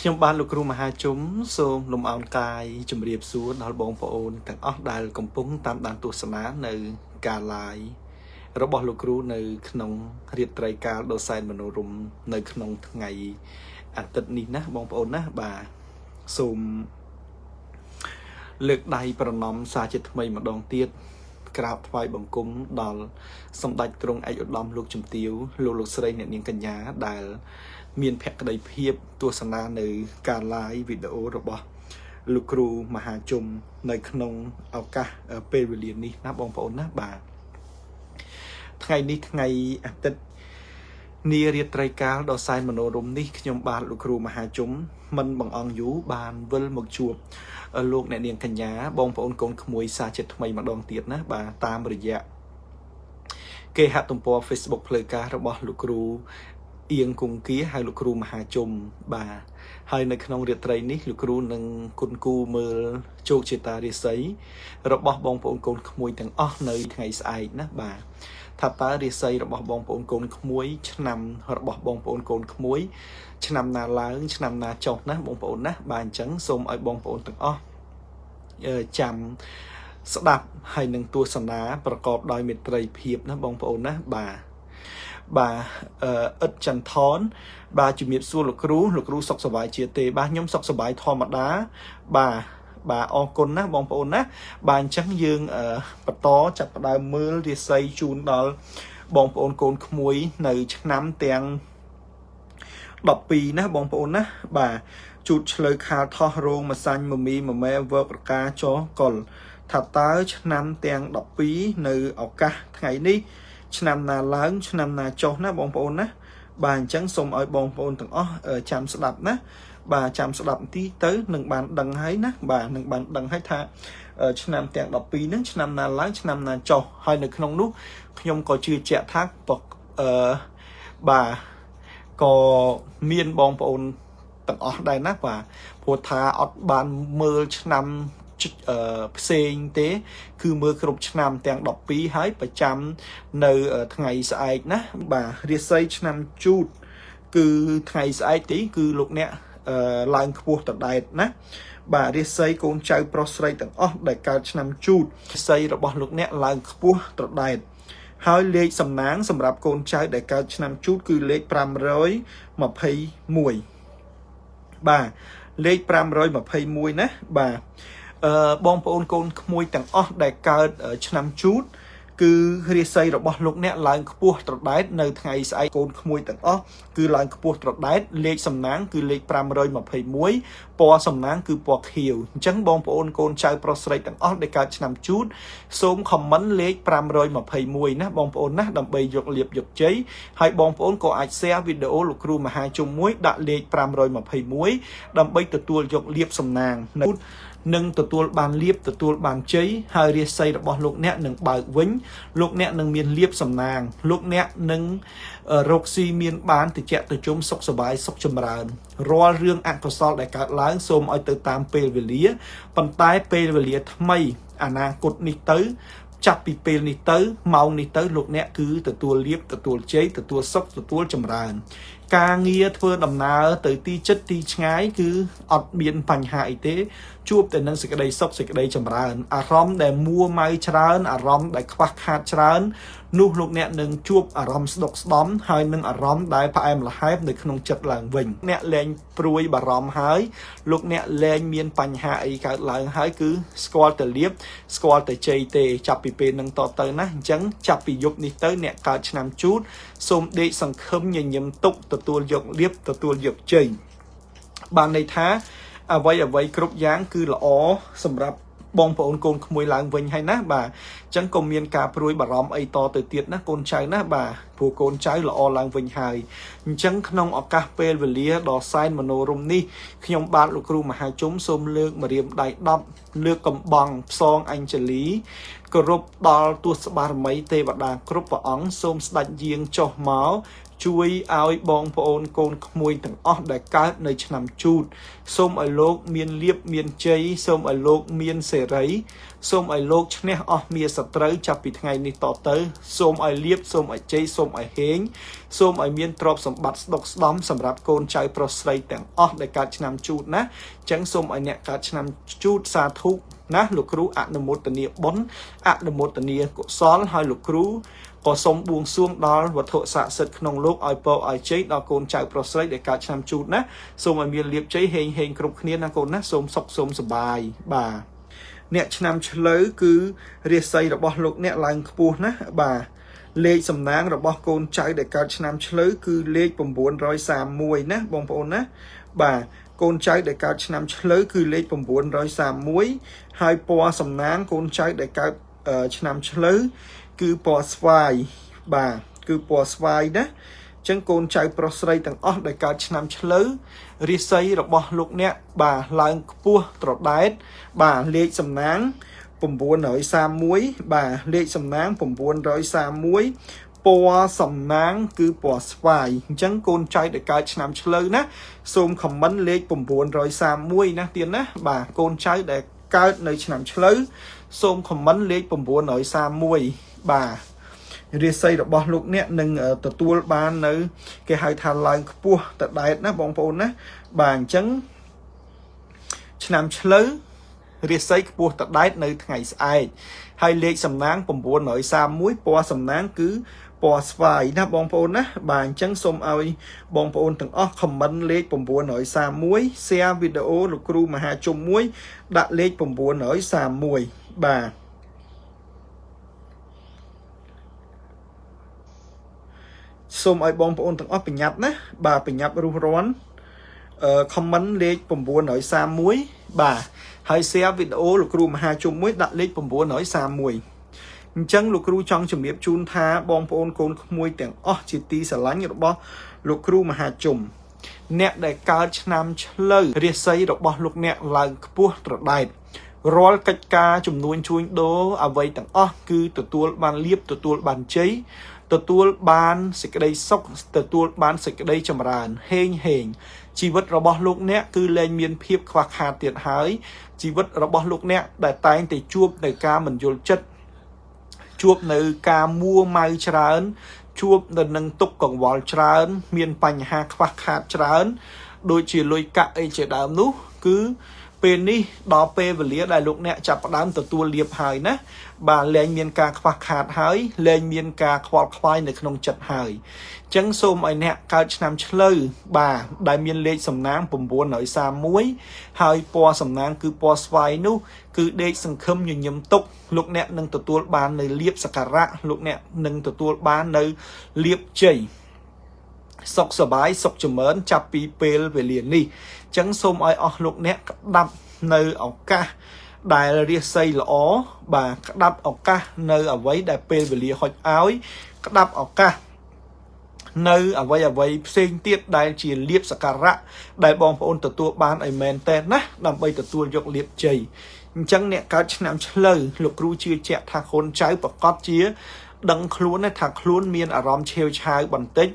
ខ្ញុំបានលោកគ្រូមហាជុំសូមលំអោនកាយជំរាបសួរដល់បងប្អូនទាំងអស់ដែលកំពុងតាមដានទស្សនានៅការ live របស់លោកគ្រូនៅក្នុងរាត្រីកាលដ៏សែនមនោរម្យនៅក្នុងថ្ងៃអាទិត្យនេះណាបងប្អូនណាបាទសូមលើកដៃប្រណម្យសារជាថ្មីម្ដងទៀតក្រាបថ្វាយបង្គំដល់សម្ដេចទ្រង់ឯកឧត្តមលោកជំទាវលោកស្រីអ្នកនាងកញ្ញាដែលមានភក្ដីភាពទស្សនានៅការ live វីដេអូរបស់លោកគ្រូមហាជុំនៅក្នុងឱកាសពេលវេលានេះណាបងប្អូនណាបាទថ្ងៃនេះថ្ងៃអាទិត្យនារាត្រីកាលដ៏សែនមនោរម្យនេះខ្ញុំបាទលោកគ្រូមហាជុំមិនបង្អង់យូរបានវិលមកជួបលោកអ្នកនាងកញ្ញាបងប្អូនកូនក្មួយសារចិត្តថ្មីម្ដងទៀតណាបាទតាមរយៈគេហទំព័រ Facebook ផ្លូវការរបស់លោកគ្រូអៀងគង្គាហៅលោកគ្រូមហាជុំបាទហើយនៅក្នុងរាត្រីនេះលោកគ្រូនឹងគុណគូមើលជោគជតារាសីរបស់បងប្អូនកូនក្មួយទាំងអស់នៅថ្ងៃស្អែកណាបាទថាតើរាសីរបស់បងប្អូនកូនក្មួយឆ្នាំរបស់បងប្អូនកូនក្មួយឆ្នាំណាឡើងឆ្នាំណាចុះណាបងប្អូនណាបាទអញ្ចឹងសូមឲ្យបងប្អូនទាំងអស់ចាំស្ដាប់ហើយនឹងទស្សនាប្រកបដោយមេត្រីភាពណាបងប្អូនណាបាទឥតចន្ទថនបាទជំរាបសួរលោកគ្រូសុខសប្បាយជាទេបាទខ្ញុំសុខសប្បាយធម្មតាបាទអរគុណណាបងប្អូនណាបាទអញ្ចឹងយើងបន្តចាប់ផ្ដើមមើលរាសីជូនដល់បងប្អូនកូនក្មួយនៅឆ្នាំទាំង12ណាបងប្អូនណាបាទជូតឆ្លើយខាលថោះរោងម្សាញ់មមីមមែវើប្រកាចោកុលថាតើឆ្នាំទាំង12នៅឱកាសថ្ងៃនេះឆ្នាំណាឡើងឆ្នាំណាចុះណាបងប្អូនណាបាទអញ្ចឹងសូមឲ្យបងប្អូនទាំងអស់ចាំស្ដាប់ណាបាទចាំស្ដាប់បន្តិចទៅនឹងបានដឹងហើយណាបាទនឹងបានដឹងហើយថាឆ្នាំទាំង12ហ្នឹងឆ្នាំណាឡើងឆ្នាំណាចុះហើយនៅក្នុងនោះខ្ញុំក៏ជឿជាក់ថាបាទក៏មានបងប្អូនទាំងអស់ដែរណាបាទព្រោះថាអត់បានមើលឆ្នាំផ្សេងទេគឺមើលគ្រប់ឆ្នាំទាំង12ហើយប្រចាំនៅថ្ងៃស្អែកណាបាទរាសីឆ្នាំជូតគឺថ្ងៃស្អែកទីគឺលោកអ្នកឡើងខ្ពស់តដែតណាបាទរាសីកូនចៅប្រុសស្រីទាំងអស់ដែលកើតឆ្នាំជូតរាសីរបស់លោកអ្នកឡើងខ្ពស់តដែតហើយលេខសំណាងសម្រាប់កូនចៅដែលកើតឆ្នាំជូតគឺលេខ521បាទលេខ521ណាបាទបងប្អូនកូនក្មួយទាំងអស់ដែលកើតឆ្នាំជូតគឺរាសីរបស់លោកអ្នកឡើងខ្ពស់ត្រដែតនៅថ្ងៃស្អែកកូនក្មួយទាំងអស់គឺឡើងខ្ពស់ត្រដែតលេខសំណាងគឺលេខ521ពណ៌សំណាងគឺពណ៌ខៀវអញ្ចឹងបងប្អូនកូនចៅប្រុសស្រីទាំងអស់ដែលកើតឆ្នាំជូតសូមខមមិនលេខ521ណាបងប្អូនណាដើម្បីយកលៀបយកជ័យហើយបងប្អូនក៏អាច share វីដេអូលោកគ្រូមហាជុំមួយដាក់លេខ521ដើម្បីទទួលយកលៀបសំណាងនឹងទទួលបានលៀបទទួលបានជ័យហើយរាសីរបស់លោកអ្នកនឹងបើកវិញលោកអ្នកនឹងមានលៀបសំណាងលោកអ្នកនឹងរកស៊ីមានបានតិចទៅជុំសុខសប្បាយសុខចម្រើនរាល់រឿងអកុសលដែលកើតឡើងសូមឲ្យទៅតាមពេលវេលាប៉ុន្តែពេលវេលាថ្មីអនាគតនេះទៅចាប់ពីពេលនេះទៅម៉ោងនេះទៅលោកអ្នកគឺទទួលលៀបទទួលជ័យទទួលសុខទទួលចម្រើនការងារធ្វើដំណើរទៅទីជិតទីឆ្ងាយគឺអត់មានបញ្ហាអីទេជួបតែនឹងសេចក្តីសុខសេចក្តីចម្រើនអារម្មណ៍ដែលមួម៉ៅច្រើនអារម្មណ៍ដែលខ្វះខាតច្រើននោះលោកអ្នកនឹងជួបអារម្មណ៍ស្ដុកស្ដំហើយនឹងអារម្មណ៍ដែលផ្អែមល្ហែមនៅក្នុងចិត្តឡើងវិញអ្នកលែងព្រួយបារម្ភហើយលោកអ្នកលែងមានបញ្ហាអីកើតឡើងហើយគឺស្គាល់តែលៀបស្គាល់តែជ័យទេចាប់ពីពេលនឹងតទៅណាអញ្ចឹងចាប់ពីយប់នេះទៅអ្នកកើតឆ្នាំជូតសូមដេកសង្ឃឹមញញឹមទុកទទួលយកលៀបទទួលយកជ័យបានន័យថាអ្វីគ្រប់យ៉ាងគឺល្អសម្រាប់បងប្អូនកូនក្មួយឡើងវិញហើយណាបាទអញ្ចឹងក៏មានការព្រួយបារម្ភអីតទៅទៀតណាកូនចៅណាបាទព្រោះកូនចៅល្អឡើងវិញហើយអញ្ចឹងក្នុងឱកាសពេលវេលាដ៏សែនមនោរម្យនេះខ្ញុំបាទលោកគ្រូមហាជុំសូមលើកម្រាមដៃ10លើកកំបង់ផ្សងអញ្ជលីគោរពដល់ទស្សបារមីទេវតាគ្រប់ព្រះអង្គសូមស្ដេចយាងចុះមក ជួយឲ្យបងប្អូនកូនក្មួយទាំងអស់ដែលកើតនៅឆ្នាំជូតសូមឲ្យលោកមានលៀបមានជ័យសូមឲ្យលោកមានសេរីសូមឲ្យលោកឈ្នះអស់មារសត្រូវចាប់ពីថ្ងៃនេះតទៅសូមឲ្យលៀបសូមឲ្យជ័យសូមឲ្យហេងសូមឲ្យមានទ្រព្យសម្បត្តិស្ដុកស្ដំសម្រាប់កូនចៅប្រុសស្រីទាំងអស់ដែលកើតឆ្នាំជូតណាអញ្ចឹងសូមឲ្យអ្នកកើតឆ្នាំជូតសាធុណាលោកគ្រូអនុមោទនាបុណ្យអនុមោទនាកុសលហើយលោកគ្រូក៏សូមបួងសួងដល់វត្ថុស័ក្តិសិទ្ធិក្នុងលោកឲ្យពរឲ្យជ័យដល់កូនចៅប្រុសស្រីដែលកើតឆ្នាំជូតណាសូមឲ្យមានលៀបជ័យហេងគ្រប់គ្នាណាកូនណាសូមសុខសូមសប្បាយបាទអ្នកឆ្នាំឆ្លូវគឺរាសីរបស់លោកអ្នកឡើងខ្ពស់ណាបាទលេខសំណាងរបស់កូនចៅដែលកើតឆ្នាំឆ្លូវគឺលេខ931ណាបងប្អូនណាបាទកូនចៅដែលកើតឆ្នាំឆ្លូវគឺលេខ931ហើយពណ៌សំណាងកូនចៅដែលកើតឆ្នាំឆ្លូវគឺពណ៌ស្វាយបាទគឺពណ៌ស្វាយណាអញ្ចឹងកូនចៅប្រុសស្រីទាំងអស់ដែលកើតឆ្នាំឆ្លូវរាសីរបស់លោកអ្នកបាទឡើងខ្ពស់ត្រដែតបាទលេខសំណាង931បាទលេខសំណាង931ពណ៌សំណាងគឺពណ៌ស្វាយអញ្ចឹងកូនចៅដែលកើតឆ្នាំឆ្លូវណាសូមខមមិនលេខ931ណាទៀតណាបាទកូនចៅដែលកើតនៅឆ្នាំឆ្លូវសូមខមមិនលេខ931បាទរាសីរបស់លោកអ្នកនឹងទទួលបាននៅគេហៅថាឡើងខ្ពស់តដែតណាបងប្អូនណាបាទអញ្ចឹងឆ្នាំឆ្លូវរាសីខ្ពស់តដែតនៅថ្ងៃស្អែកហើយលេខសំណាង931ពណ៌សំណាងគឺពណ៌ស្វាយណាបងប្អូនណាបាទអញ្ចឹងសូមឲ្យបងប្អូនទាំងអស់ខមមិនលេខ931 share វីដេអូលោកគ្រូមហាជុំមួយដាក់លេខ931បាទសូមឲ្យបងប្អូនទាំងអស់ប្រញាប់ណាបាទប្រញាប់រុះរាន់ខមមិនលេខ931បាទហើយ share វីដេអូលោកគ្រូមហាជុំមួយដាក់លេខ931អញ្ចឹងលោកគ្រូចង់ជំរាបជូនថាបងប្អូនកូនក្មួយទាំងអស់ជាទីស្រឡាញ់របស់លោកគ្រូមហាជុំអ្នកដែលកើតឆ្នាំឆ្លូវរាសីរបស់លោកអ្នកឡើងខ្ពស់ត្រដែតរាល់កិច្ចការជំនួញជួញដូរអ្វីទាំងអស់គឺទទួលបានលៀបទទួលបានជ័យទទួលបានសេចក្តីសុខទទួលបានសេចក្តីចម្រើនហេងជីវិតរបស់លោកអ្នកគឺលែងមានភាពខ្វះខាតទៀតហើយជីវិតរបស់លោកអ្នកដែលតែងតែជួបនៅការមិនយល់ចិត្តជួបនៅការមួម៉ៅច្រើនជួបនៅនឹងទុក្ខកង្វល់ច្រើនមានបញ្ហាខ្វះខាតច្រើនដូចជាលុយកាក់អីជាដើមនោះគឺពេលនេះដល់ពេលវេលាដែលលោកអ្នកចាប់ផ្ដើមទទួលលៀបហើយណាបាទលែងមានការខ្វះខាតហើយលែងមានការខ្វល់ខ្វាយនៅក្នុងចិត្តហើយអញ្ចឹងសូមឲ្យអ្នកកើតឆ្នាំឆ្លូវបាទដែលមានលេខសំណាង931ហើយពណ៌សំណាងគឺពណ៌ស្វាយនោះគឺដេកសង្ឃឹមញញឹមទុកលោកអ្នកនឹងទទួលបាននៅលៀបសក្ការៈលោកអ្នកនឹងទទួលបាននៅលៀបជ័យសុខសប្បាយសុខចម្រើនចាប់ពីពេលវេលានេះអញ្ចឹងសូមឲ្យអស់លោកអ្នកក្តាប់នៅឱកាសដែលរាសីល្អបាទក្តាប់ឱកាសនៅអ្វីដែលពេលវេលាហុចឲ្យក្តាប់ឱកាសនៅអ្វីផ្សេងទៀតដែលជាលៀបសក្ការៈដែលបងប្អូនទទួលបានឲ្យមែនតើណាដើម្បីទទួលយកលៀបជ័យអញ្ចឹងអ្នកកើតឆ្នាំឆ្លូវលោកគ្រូជឿជាក់ថាកូនចៅប្រកាសជាដឹងខ្លួនថាខ្លួនមានអារម្មណ៍ឆេវឆាវបន្តិច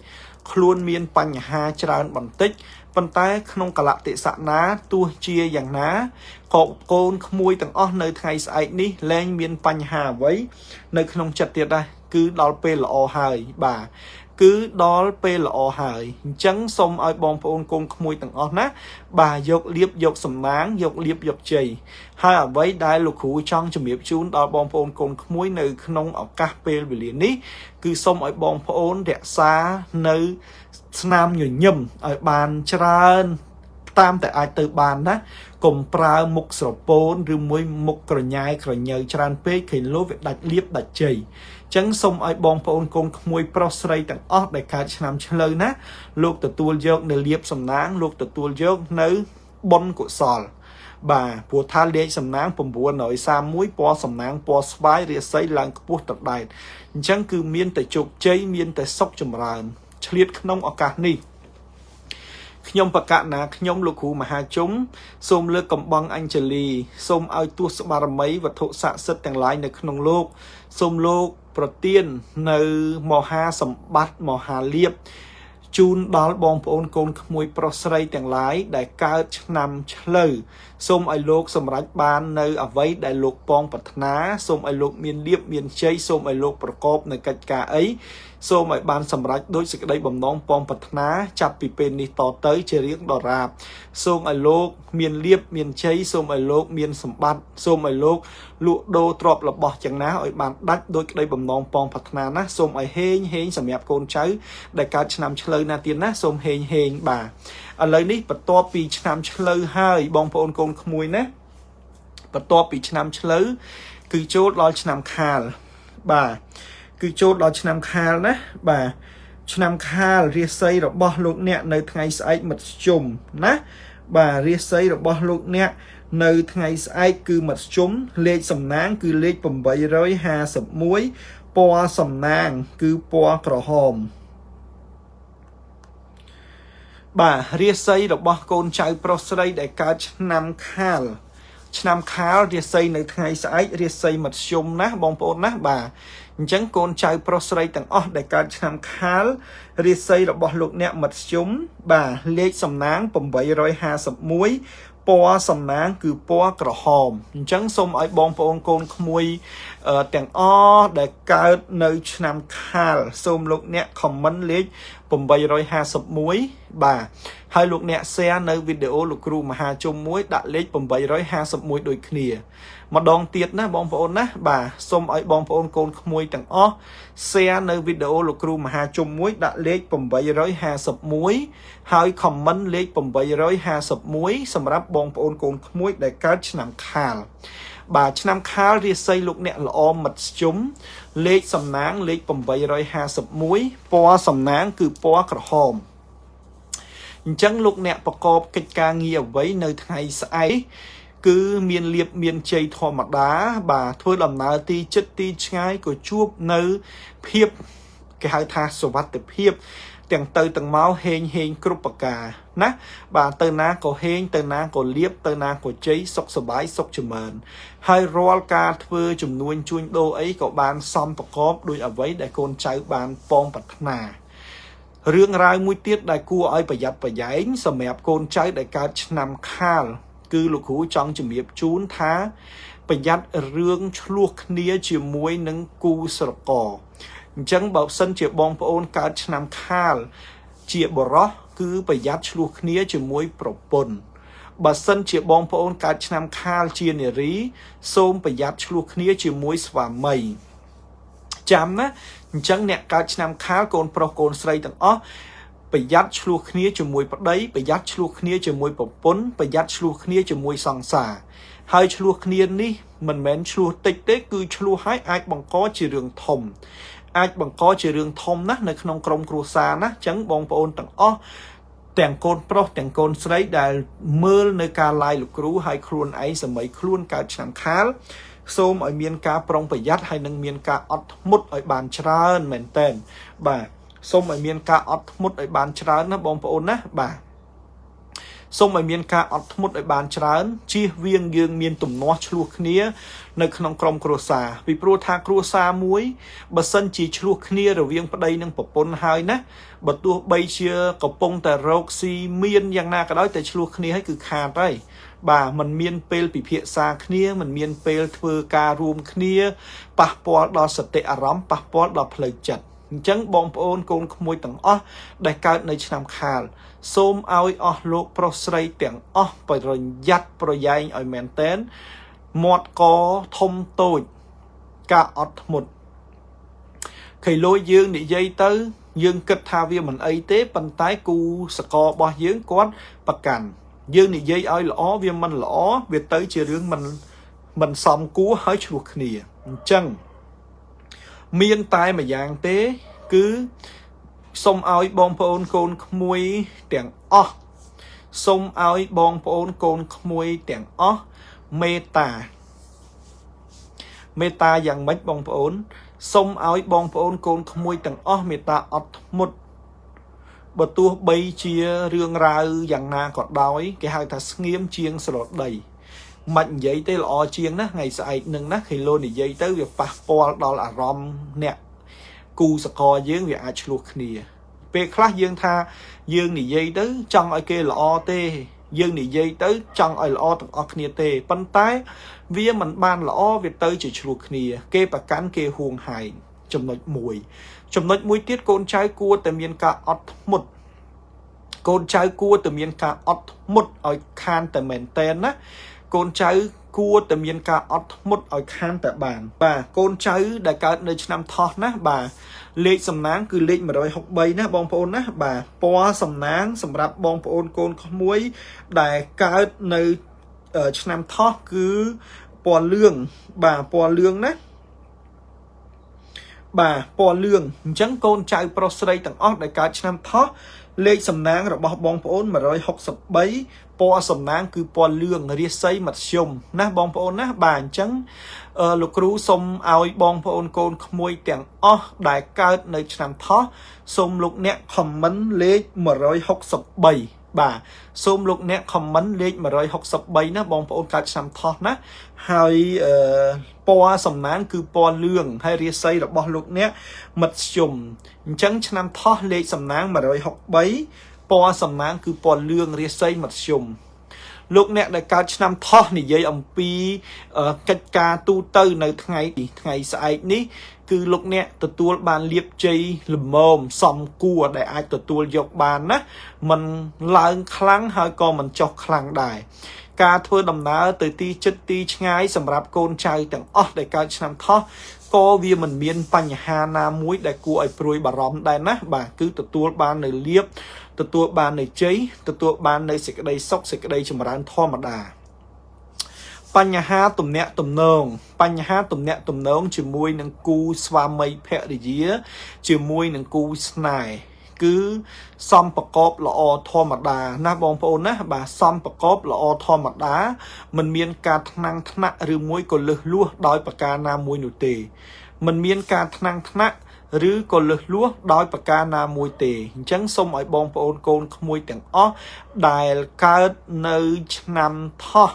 ខ្លួនមានបញ្ហាច្រើនបន្តិចប៉ុន្តែក្នុងកលៈទេសៈណាទោះជាយ៉ាងណាក៏កូនក្មួយទាំងអស់នៅថ្ងៃស្អែកនេះលែងមានបញ្ហាអ្វីនៅក្នុងចិត្តទៀតដែរគឺដល់ពេលល្អហើយបាទគឺដល់ពេលល្អហើយអញ្ចឹងសូមឲ្យបងប្អូនកូនក្មួយទាំងអស់ណាបាទយកលៀបយកសំណាងយកលៀបយកជ័យហើយអ្វីដែលលោកគ្រូចង់ជំរាបជូនដល់បងប្អូនកូនក្មួយនៅក្នុងឱកាសពេលវេលានេះគឺសូមឲ្យបងប្អូនរក្សានៅស្នាមញញឹមឲ្យបានច្រើនតាមតែអាចទៅបានណាកុំប្រើមុខស្រពោនឬមួយមុខក្រញ៉ែក្រញើច្រើនពេកឃើញលោវាដាច់លៀបដាច់ជ័យអញ្ចឹងសូមឲ្យបងប្អូនកូនក្មួយប្រុសស្រីទាំងអស់ដែលកើតឆ្នាំឆ្លូវណាលោកទទួលយកនៅលៀបសំណាងលោកទទួលយកនៅបុណ្យកុសលបាទព្រោះថាលេខសំណាង931ពណ៌សំណាងពណ៌ស្វាយរាសីឡើងខ្ពស់ត្រដែតអញ្ចឹងគឺមានតែជោគជ័យមានតែសុខចម្រើនឆ្លៀតក្នុងឱកាសនេះខ្ញុំបកណាខ្ញុំលោកគ្រូមហាជុំសូមលើកកំបងអញ្ជលីសូមឲ្យទស្សបារមីវត្ថុស័ក្តិសិទ្ធិទាំងឡាយនៅក្នុងលោកសូមលោកប្រទាននៅមហាសម្បត្តិមហាលាភ chun đal bong ôn côn mùi prosray tiếng lái đại cao năm lơ xôm ai lục xôm rách ban nơi ở vấy đại lục bong bật ná xôm ai lục miền liệp miền chây xôm ai lục prokop nơi cách cả ấy xôm ai ban xôm rách đối sự đây bầm nón bong bật ná chắp bị bên đi tỏ tới chơi riêng đỏ rạp xôm ai lục miền liệp miền chây xôm ai lục miền sầm bát xôm ai lục lụa đô trọp là bỏ chẳng ná ở bàn đách đối đây bầm nón bong bật ná ná xôm ai hên sầm nhạt côn cháy đại cao năm lơ na tiền ná xôm hên bà ở lời ní bật to pi năm lơ hai bong ôn côn mùi nè bật to pi năm lơ cứ chốt lo năm khal bà cứ chốt lo năm khal nè bà năm khal ria xây rồi bỏ lục nè nơi ngày sai mật chùm nè bà ria xây rồi bỏ lục nè nơi ngày sai cứ mật chùm lê sầm nang cứ lê bầm bầy rồi hà sập muối po sầm nang cứ po cỏ hòm bà ria xây rồi bỏ côn trai prosray đại ca năm khal ria xây nơi ngày sai ria xây mật chùm nè bong pôn nè bà chẳng côn trai prosray tầng đại ca năm khal ria xây rồi bỏ lục nè mật chùm bà lê sầm nang bầm bầy rồi hà sập muối po sầm nang cứ po cỏ hòm chẳng xôm ở bong pôn côn mùi tầng đại ca nơi năm khal xôm lục nè comment lê bầm bầy rồi hà sập muối bà hai lục nè xe nơi video lục ru mà hà chôm muối đã lấy bầm bầy rồi hà sập muối đôi khnia mà đòn tiệt ná bong pôn ná bà xôm ở bong pôn côn mùi tầng xe nơi video lục ru mà hà chôm muối đã lấy bầm bầy rồi hà sập muối hai comment lấy bầm bầy rồi hà sập muối sầm ráp bong pôn côn muối đại cá năm khal bà năm khal ria xây lục nè lọ mật chúng lấy sầm nang lấy bầm bầy rồi hà sập muối po sầm nang cứ po cỏ hòm chẳng lục nèประกอบ កិច្ចការងារអ្វីនៅថ្ងៃស្អែកគឺមានលៀបមានជ័យធម្មតាបាទធ្វើដំណើរទីចិត្តទីឆ្ងាយក៏ជួបនៅភាពគេហៅថាសុវត្ថិភាពទាំងទៅទាំងមកហេងគ្រប់ប្រការណាបាទទៅណាក៏ហេងទៅណាក៏លៀបទៅណាក៏ជ័យសុខសប្បាយសុខចម្រើនហើយរាល់ការធ្វើចំនួនជួញដូរអីក៏បានសំប្រកបដោយអ្វីដែលកូនចៅបានប៉ងប្រាថ្នារឿងរ៉ាវមួយទៀតដែលគួរឲ្យប្រយ័ត្នប្រយែងសម្រាប់កូនចៅដែលកើតឆ្នាំខាលគឺលោកគ្រូចង់ជំរាបជូនថាប្រយ័ត្នរឿងឆ្លោះគ្នាជាមួយនឹងគូស្រករអញ្ចឹងបើសិនជាបងប្អូនកើតឆ្នាំខាលជាបរោះគឺប្រយ័ត្នឆ្លោះគ្នាជាមួយប្រពន្ធបើសិនជាបងប្អូនកើតឆ្នាំខាលជានារីសូមប្រយ័ត្នឆ្លោះគ្នាជាមួយស្វាមីចាំណាអញ្ចឹងអ្នកកើតឆ្នាំខាលកូនប្រុសកូនស្រីទាំងអស់ប្រយ័ត្នឆ្លោះគ្នាជាមួយប្តីប្រយ័ត្នឆ្លោះគ្នាជាមួយប្រពន្ធប្រយ័ត្នឆ្លោះគ្នាជាមួយសង្សារហើយឆ្លោះគ្នានេះមិនមែនឆ្លោះតិចទេគឺឆ្លោះហើយអាចបង្កជារឿងធំអាចបង្កជារឿងធំណាស់នៅក្នុងក្រុមគ្រួសារណាអញ្ចឹងបងប្អូនទាំងអស់ទាំងកូនប្រុសទាំងកូនស្រីដែលមើលនៅការ live លោកគ្រូហើយខ្លួនឯងសម័យខ្លួនកើតឆ្នាំខាលសូមឲ្យមានការប្រុងប្រយ័ត្នហើយនឹងមានការអត់ធ្មត់ឲ្យបានច្រើនមែនតើបាទសូមឲ្យមានការអត់ធ្មត់ឲ្យបានច្រើនណាបងប្អូនណាបាទសូមឲ្យមានការអត់ធ្មត់ឲ្យបានច្រើនជៀសវាងយើងមានទំនាស់ឆ្លោះគ្នានៅក្នុងក្រុមគ្រួសារពីព្រោះថាគ្រួសារមួយបើសិនជាឆ្លោះគ្នារវាងប្តីនិងប្រពន្ធហើយណាបើទោះបីជាកំពុងតែរកស៊ីមានយ៉ាងណាក៏ដោយតែឆ្លោះគ្នាហើយគឺខាតហើយបាទมันមានពេលពិភាក្សាគ្នាมันមានពេលធ្វើការរួមគ្នាប៉ះពាល់ដល់សតិអារម្មណ៍ប៉ះពាល់ដល់ផ្លូវចិត្តអញ្ចឹងបងប្អូនកូនក្មួយទាំងអស់ដែលកើតនៅឆ្នាំខាលសូមឲ្យអស់លោកប្រុសស្រីទាំងអស់ប្រយ័ត្នប្រយែងឲ្យមែនតែនមាត់កធំតូចការអត់ធ្មត់ខៃលួយយើងនិយាយទៅយើងគិតថាវាមិនអីទេប៉ុន្តែគូសកលរបស់យើងគាត់ប្រកាន់យើងនិយាយឲ្យល្អវាមិនល្អវាទៅជារឿងមិនសមគួរហើយឆ្លោះគ្នាអញ្ចឹងមានតែម្យ៉ាងទេគឺសូមឲ្យបងប្អូនកូនក្មួយទាំងអស់សូមឲ្យបងប្អូនកូនក្មួយទាំងអស់មេត្តាយ៉ាងម៉េចបងប្អូនសូមឲ្យបងប្អូនកូនក្មួយទាំងអស់មេត្តាអត់ធ្មត់បើទោះបីជារឿងរ៉ាវយ៉ាងណាក៏ដោយគេហៅថាស្ងៀមជាងស្រដីមិននិយាយទេល្អជាងណាថ្ងៃស្អែកនឹងណាគេលោនិយាយទៅវាប៉ះពាល់ដល់អារម្មណ៍អ្នកគូសកលយើងវាអាចឆ្លោះគ្នា ពេលខ្លះយើងថាយើងនិយាយទៅចង់ឲ្យគេល្អទេយើងនិយាយទៅចង់ឲ្យល្អទាំងអស់គ្នាទេប៉ុន្តែវាមិនបានល្អវាទៅជាឆ្លោះគ្នាគេប្រកាន់គេហួងហែងចំណុចមួយទៀតកូនចៅគួរតែមានការអត់ធ្មត់កូនចៅគួរតែមានការអត់ធ្មត់ឲ្យខានតែមែនតែនណាកូនចៅគួរតែមានការអត់ធ្មត់ឲ្យខានតែបានបាទកូនចៅដែលកើតនៅឆ្នាំថោះណាបាទលេខសំណាងគឺលេខ163ណាបងប្អូនណាបាទពណ៌សំណាងសម្រាប់បងប្អូនកូនក្មួយដែលកើតនៅឆ្នាំថោះគឺពណ៌លឿងបាទពណ៌លឿងណាបាទពណ៌លឿងអញ្ចឹងកូនចៅប្រុសស្រីទាំងអស់ដែលកើតឆ្នាំថោះលេខសំណាងរបស់បងប្អូន163ពណ៌សំណាងគឺពណ៌លឿងរាសីមធ្យមណាបងប្អូនណាបាទអញ្ចឹងលោកគ្រូសូមឲ្យបងប្អូនកូនក្មួយទាំងអស់ដែលកើតនៅឆ្នាំថោះសូមលោកអ្នកខមមិនលេខ163បាទសូមលោកអ្នកខមមិនលេខ163ណាបងប្អូនកើតឆ្នាំថោះណាហើយពណ៌សំណាងគឺពណ៌លឿងហើយរាសីរបស់លោកអ្នកមធ្យមអញ្ចឹងឆ្នាំថោះលេខសំណាង163ពណ៌សំណាងគឺពណ៌លឿងរាសីមធ្យមលោកអ្នកដែលកើតឆ្នាំថោះនិយាយអំពីកិច្ចការទូទៅនៅថ្ងៃស្អែកនេះគឺលោកអ្នកទទួលបានលាភជ័យល្មមសមគួរដែលអាចទទួលយកបានណាมันឡើងខ្លាំងហើយក៏មិនចុះខ្លាំងដែរការធ្វើដំណើរទៅទីជិតទីឆ្ងាយសម្រាប់កូនចៅទាំងអស់ដែលកើតឆ្នាំថោះក៏វាមិនមានបញ្ហាណាមួយដែលគួរឲ្យព្រួយបារម្ភដែរណាបាទគឺទទួលបាននៅលាភទទួលបាននៅជ័យទទួលបាននៅសេចក្តីសុខសេចក្តីចម្រើនធម្មតាបញ្ហាទំនាក់ទំនងជាមួយនឹងគូស្វាមីភរិយាជាមួយនឹងគូស្នេហ៍គឺសំប្រកបល្អធម្មតាណាបងប្អូនណាបាទសំប្រកបល្អធម្មតាមិនមានការថ្នាំងថ្នាក់ឬមួយក៏លឹះលួសដោយប្រការណាមួយនោះទេមិនមានការថ្នាំងថ្នាក់ឬក៏លឹះលួសដោយប្រការណាមួយទេអញ្ចឹងសូមឲ្យបងប្អូនកូនក្មួយទាំងអស់ដែលកើតនៅឆ្នាំថោះ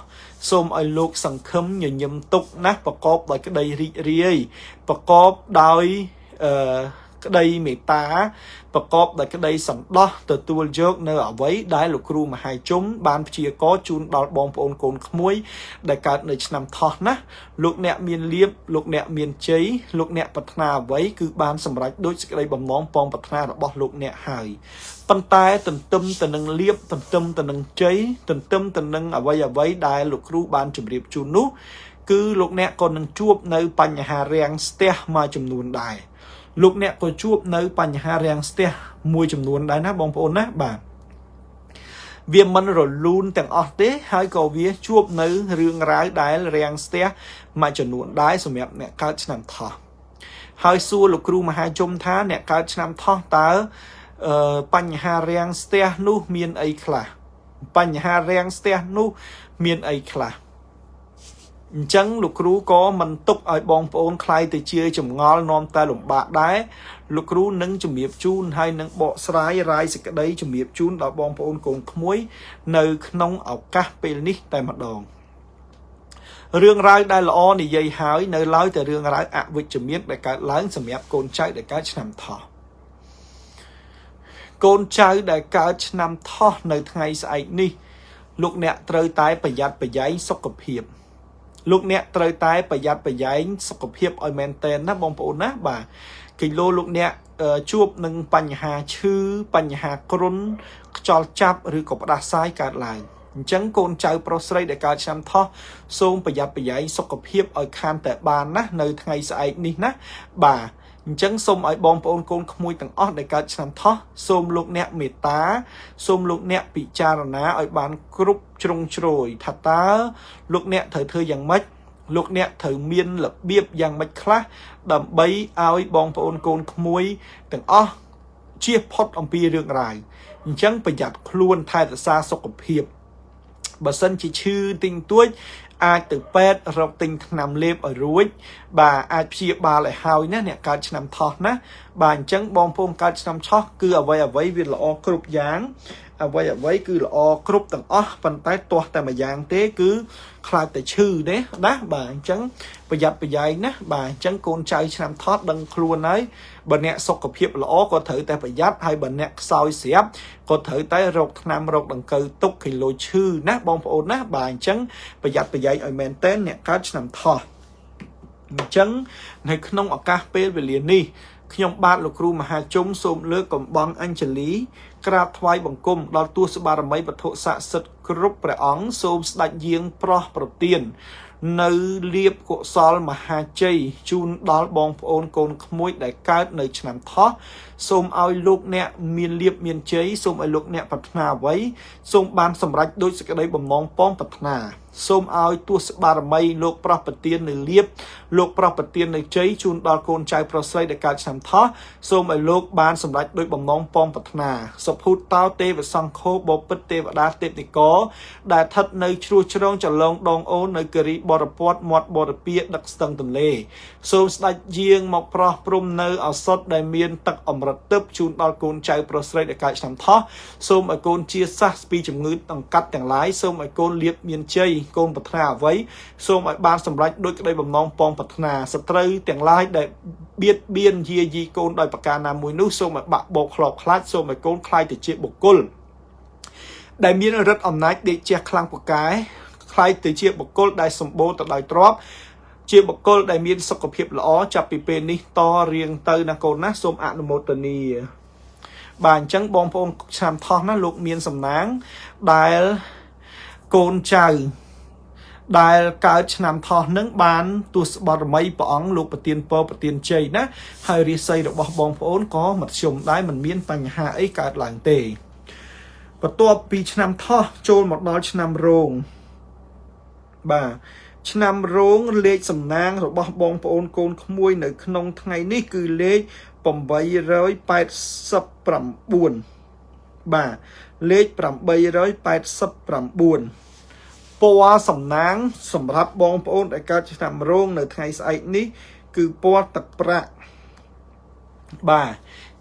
សូមឲ្យលោកសង្ឃឹមញញឹមទុកណាប្រកបដោយក្តីរីករាយប្រកបដោយក្តីមេត្តាប្រកបដោយក្តីសន្តោសទទួលយកនៅអ្វីដែលលោកគ្រូមហាជុំបានព្យាករជូនដល់បងប្អូនកូនក្មួយដែលកើតនៅឆ្នាំថោះណាលោកអ្នកមានលៀបលោកអ្នកមានជ័យលោកអ្នកប្រាថ្នាអ្វីគឺបានសម្រេចដោយសេចក្តីបំណងពងប្រាថ្នារបស់លោកអ្នកហើយប៉ុន្តែទន្ទឹមទៅនឹងលៀបទន្ទឹមទៅនឹងជ័យទន្ទឹមទៅនឹងអ្វីដែលលោកគ្រូបានជម្រាបជូននោះគឺលោកអ្នកក៏នឹងជួបនៅបញ្ហារាំងស្ទះមួយចំនួនដែរលោកអ្នកក៏ជួបនៅបញ្ហារាំងស្ទះមួយចំនួនដែរណាបងប្អូនណាបាទវាមិនរលូនទាំងអស់ទេហើយក៏វាជួបនៅរឿងរ៉ាវដែលរាំងស្ទះមួយចំនួនដែរសម្រាប់អ្នកកើតឆ្នាំថោះហើយសួរលោកគ្រូមហាជុំថាអ្នកកើតឆ្នាំថោះតើបញ្ហារាំងស្ទះនោះមានអីខ្លះបញ្ហារាំងស្ទះនោះមានអីខ្លះអញ្ចឹងលោកគ្រូក៏មិនទុកឲ្យបងប្អូនខ្លាយទៅជាចម្ងល់នាំតែលំបាកដែរលោកគ្រូនឹងជំរាបជូនហើយនឹងបកស្រាយរាយសេចក្តីជំរាបជូនដល់បងប្អូនកូនក្មួយនៅក្នុងឱកាសពេលនេះតែម្ដងរឿងរ៉ាវដែលល្អនិយាយហើយនៅឡើយតែរឿងរ៉ាវអវិជ្ជមានដែលកើតឡើងសម្រាប់កូនចៅដែលកើតឆ្នាំថោះកូនចៅដែលកើតឆ្នាំថោះនៅថ្ងៃស្អែកនេះលោកអ្នកត្រូវតែប្រយ័ត្នប្រយែងសុខភាពលោកអ្នកត្រូវតែប្រយ័ត្នប្រយែងសុខភាពឲ្យមែនតែនណាបងប្អូនណាបាទគីឡូលោកអ្នកជួបនឹងបញ្ហាឈឺបញ្ហាគ្រុនខ្យល់ចាប់ឬក៏ផ្ដាសាយកើតឡើងអញ្ចឹងកូនចៅប្រុសស្រីដែលកើតឆ្នាំថោះសូមប្រយ័ត្នប្រយែងសុខភាពឲ្យខានតែបានណានៅថ្ងៃស្អែកនេះណាបាទអញ្ចឹងសូមឲ្យបងប្អូនកូនក្មួយទាំងអស់ដែលកើតឆ្នាំថោះសូមលោកអ្នកមេត្តាសូមលោកអ្នកពិចារណាឲ្យបានគ្រប់ជ្រុងជ្រោយថាតើលោកអ្នកត្រូវធ្វើយ៉ាងម៉េចលោកអ្នកត្រូវមានរបៀបយ៉ាងម៉េចខ្លះដើម្បីឲ្យបងប្អូនកូនក្មួយទាំងអស់ជៀសផុតអំពីរឿងរ៉ាវអញ្ចឹងប្រយ័ត្នខ្លួនថែរក្សាសុខភាពបើសិនជាឈឺទិញទួច អាចទៅពេទ្យរកទិញថ្នាំលេបឲ្យរួចបាទអាចព្យាបាលឲ្យហើយណាអ្នកកើតឆ្នាំថោះណាបាទអញ្ចឹងបងប្អូនកើតឆ្នាំថោះគឺអ្វីវាល្អគ្រប់យ៉ាងអ្វីគឺល្អគ្រប់ទាំងអស់ប៉ុន្តែទាស់តែមួយយ៉ាងទេគឺខ្លាចតែឈឺទេណាបាទអញ្ចឹងប្រយ័ត្នប្រយែងណាបាទអញ្ចឹងកូនចៅឆ្នាំថោះដឹងខ្លួនហើយបើអ្នកសុខភាពល្អក៏ត្រូវតែប្រយ័ត្នហើយបើអ្នកខ្សោយស្រាប់ក៏ត្រូវតែរកថ្នាំរកដង្កូវទុកគីឡូឈឺណាបងប្អូនណាបាទអញ្ចឹងប្រយ័ត្នប្រយែងឲ្យមែនតើអ្នកកើតឆ្នាំថោះអញ្ចឹងនៅក្នុងឱកាសពេលវេលានេះខ្ញុំបាទលោកគ្រូមហាជុំសូមលើកកំបងអញ្ជលីក្រាបថ្វាយបង្គំដល់ទូសបារមីវត្ថុស័ក្តិសិទ្ធិគ្រប់ព្រះអង្គសូមស្ដេចយាងប្រោះប្រទាននៅលៀបកុសលមហាជ័យជូនដល់បងប្អូនកូនក្មួយដែលកើតនៅឆ្នាំថោះសូមឲ្យលោកអ្នកមានលៀបមានជ័យសូមឲ្យលោកអ្នកប្រាថ្នាអ្វីសូមបានសម្រេចដោយសេចក្តីបំណងប៉ងប្រាថ្នាសូមឲ្យទូសបារមីលោកប្រោះប្រទាននៅលៀបលោកប្រោះប្រទាននៅជ័យជូនដល់កូនចៅប្រុសស្រីដែលកើតឆ្នាំថោះសូមឲ្យលោកបានសម្រេចដោយបំណងប៉ងប្រាថ្នាសុភូតតោទេវសង្ឃោបពិតទេវតាទេពនិករដែលស្ថិតនៅជ្រោះជ្រងចលងដងអូននៅគិរីបរពតមាត់បរពាដឹកស្ទឹងទន្លេសូមស្ដេចយាងមកប្រោះព្រំនៅឱសថដែលមានទឹកអមរទិបជូនដល់កូនចៅប្រុសស្រីដែលកើតឆ្នាំថោះសូមឲ្យកូនជាសះពីជំងឺដង្កាត់ទាំងឡាយសូមឲ្យកូនលៀបមានជ័យកូនប្រាថ្នាអ្វីសូមឲ្យបានសម្រេចដោយក្តីបំណងប៉ងប្រាថ្នាសត្រូវទាំងឡាយដែលបៀតបៀនយាយីកូនដោយប្រការណាមួយនោះសូមឲ្យបាក់បោកខ្លោបខ្លាចសូមឲ្យកូនខ្លាយទៅជាបុគ្គលដែលមានឫទ្ធិអំណាចដេកជះខ្លាំងពូកែខ្លាយទៅជាបុគ្គលដែលសម្បូរទៅដោយទ្រព្យជាបុគ្គលដែលមានសុខភាពល្អចាប់ពីពេលនេះតរៀងទៅណាកូនណាសូមអនុមោទនាបាទអញ្ចឹងបងប្អូនឆ្នាំថោះណាលោកមានសំណាងដែលកូនចៅដែលកើតឆ្នាំថោះនឹងបានទស្សបរមីព្រះអង្គលោកប្រទានពរប្រទានជ័យណាហើយរាសីរបស់បងប្អូនក៏មធ្យមដែរមិនមានបញ្ហាអីកើតឡើងទេបន្ទាប់ពីឆ្នាំថោះចូលមកដល់ឆ្នាំរោងបាទឆ្នាំរោងលេខសំណាងរបស់បងប្អូនកូនក្មួយនៅក្នុងថ្ងៃនេះគឺលេខ889បាទលេខ889ពណ៌សំណាងសម្រាប់បងប្អូនដែលកើតឆ្នាំរោងនៅថ្ងៃស្អែកនេះគឺពណ៌ទឹកប្រាក់បាទ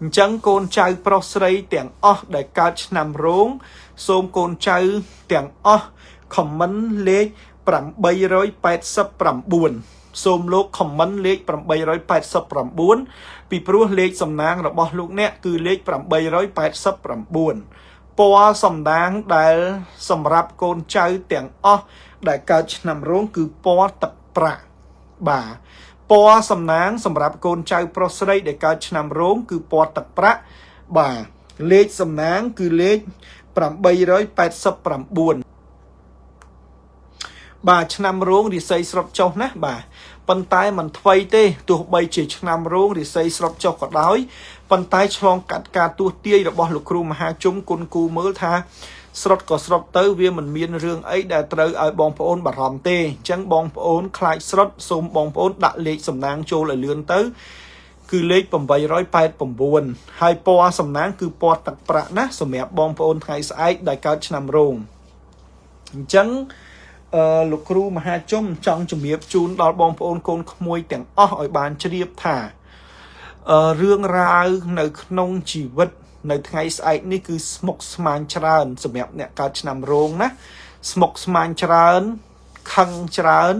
អញ្ចឹងកូនចៅប្រុសស្រីទាំងអស់ដែលកើតឆ្នាំរោងសូមកូនចៅទាំងអស់ខមមិនលេខ889សូមលោកខមមិនលេខ889ពីព្រោះលេខសំណាងរបស់លោកអ្នកគឺលេខ889ពណ៌សំណាងដែលសម្រាប់កូនចៅទាំងអស់ដែលកើតឆ្នាំរោងគឺពណ៌ទឹកប្រាក់បាទពណ៌សំណាងសម្រាប់កូនចៅប្រុសស្រីដែលកើតឆ្នាំរោងគឺពណ៌ទឹកប្រាក់បាទលេខសំណាងគឺលេខ889បាទឆ្នាំរោងរាសីស្រុតចុះណាបាទប៉ុន្តែមិនថ្មីទេទោះបីជាឆ្នាំរោងរាសីស្រុតចុះក៏ដោយប៉ុន្តែឆ្លងកាត់ការទួសទាយរបស់លោកគ្រូមហាជុំគុណគូមើលថាស្រុតក៏ស្រុតទៅវាមិនមានរឿងអីដែលត្រូវឲ្យបងប្អូនបារម្ភទេអញ្ចឹងបងប្អូនខ្លាចស្រុតសូមបងប្អូនដាក់លេខសំណាងចូលឲ្យលឿនទៅគឺលេខ889ហើយពណ៌សំណាងគឺពណ៌ទឹកប្រាក់ណាសម្រាប់បងប្អូនថ្ងៃស្អែកដែលកើតឆ្នាំរោងអញ្ចឹងលោកគ្រូមហាជុំចង់ជំរាបជូនដល់បងប្អូនកូនក្មួយទាំងអស់ឲ្យបានជ្រាបថារឿងរ៉ាវនៅក្នុងជីវិតនៅថ្ងៃស្អែកនេះគឺស្មុគស្មាញច្រើនសម្រាប់អ្នកកើតឆ្នាំរោងណាស្មុគស្មាញច្រើនខឹងច្រើន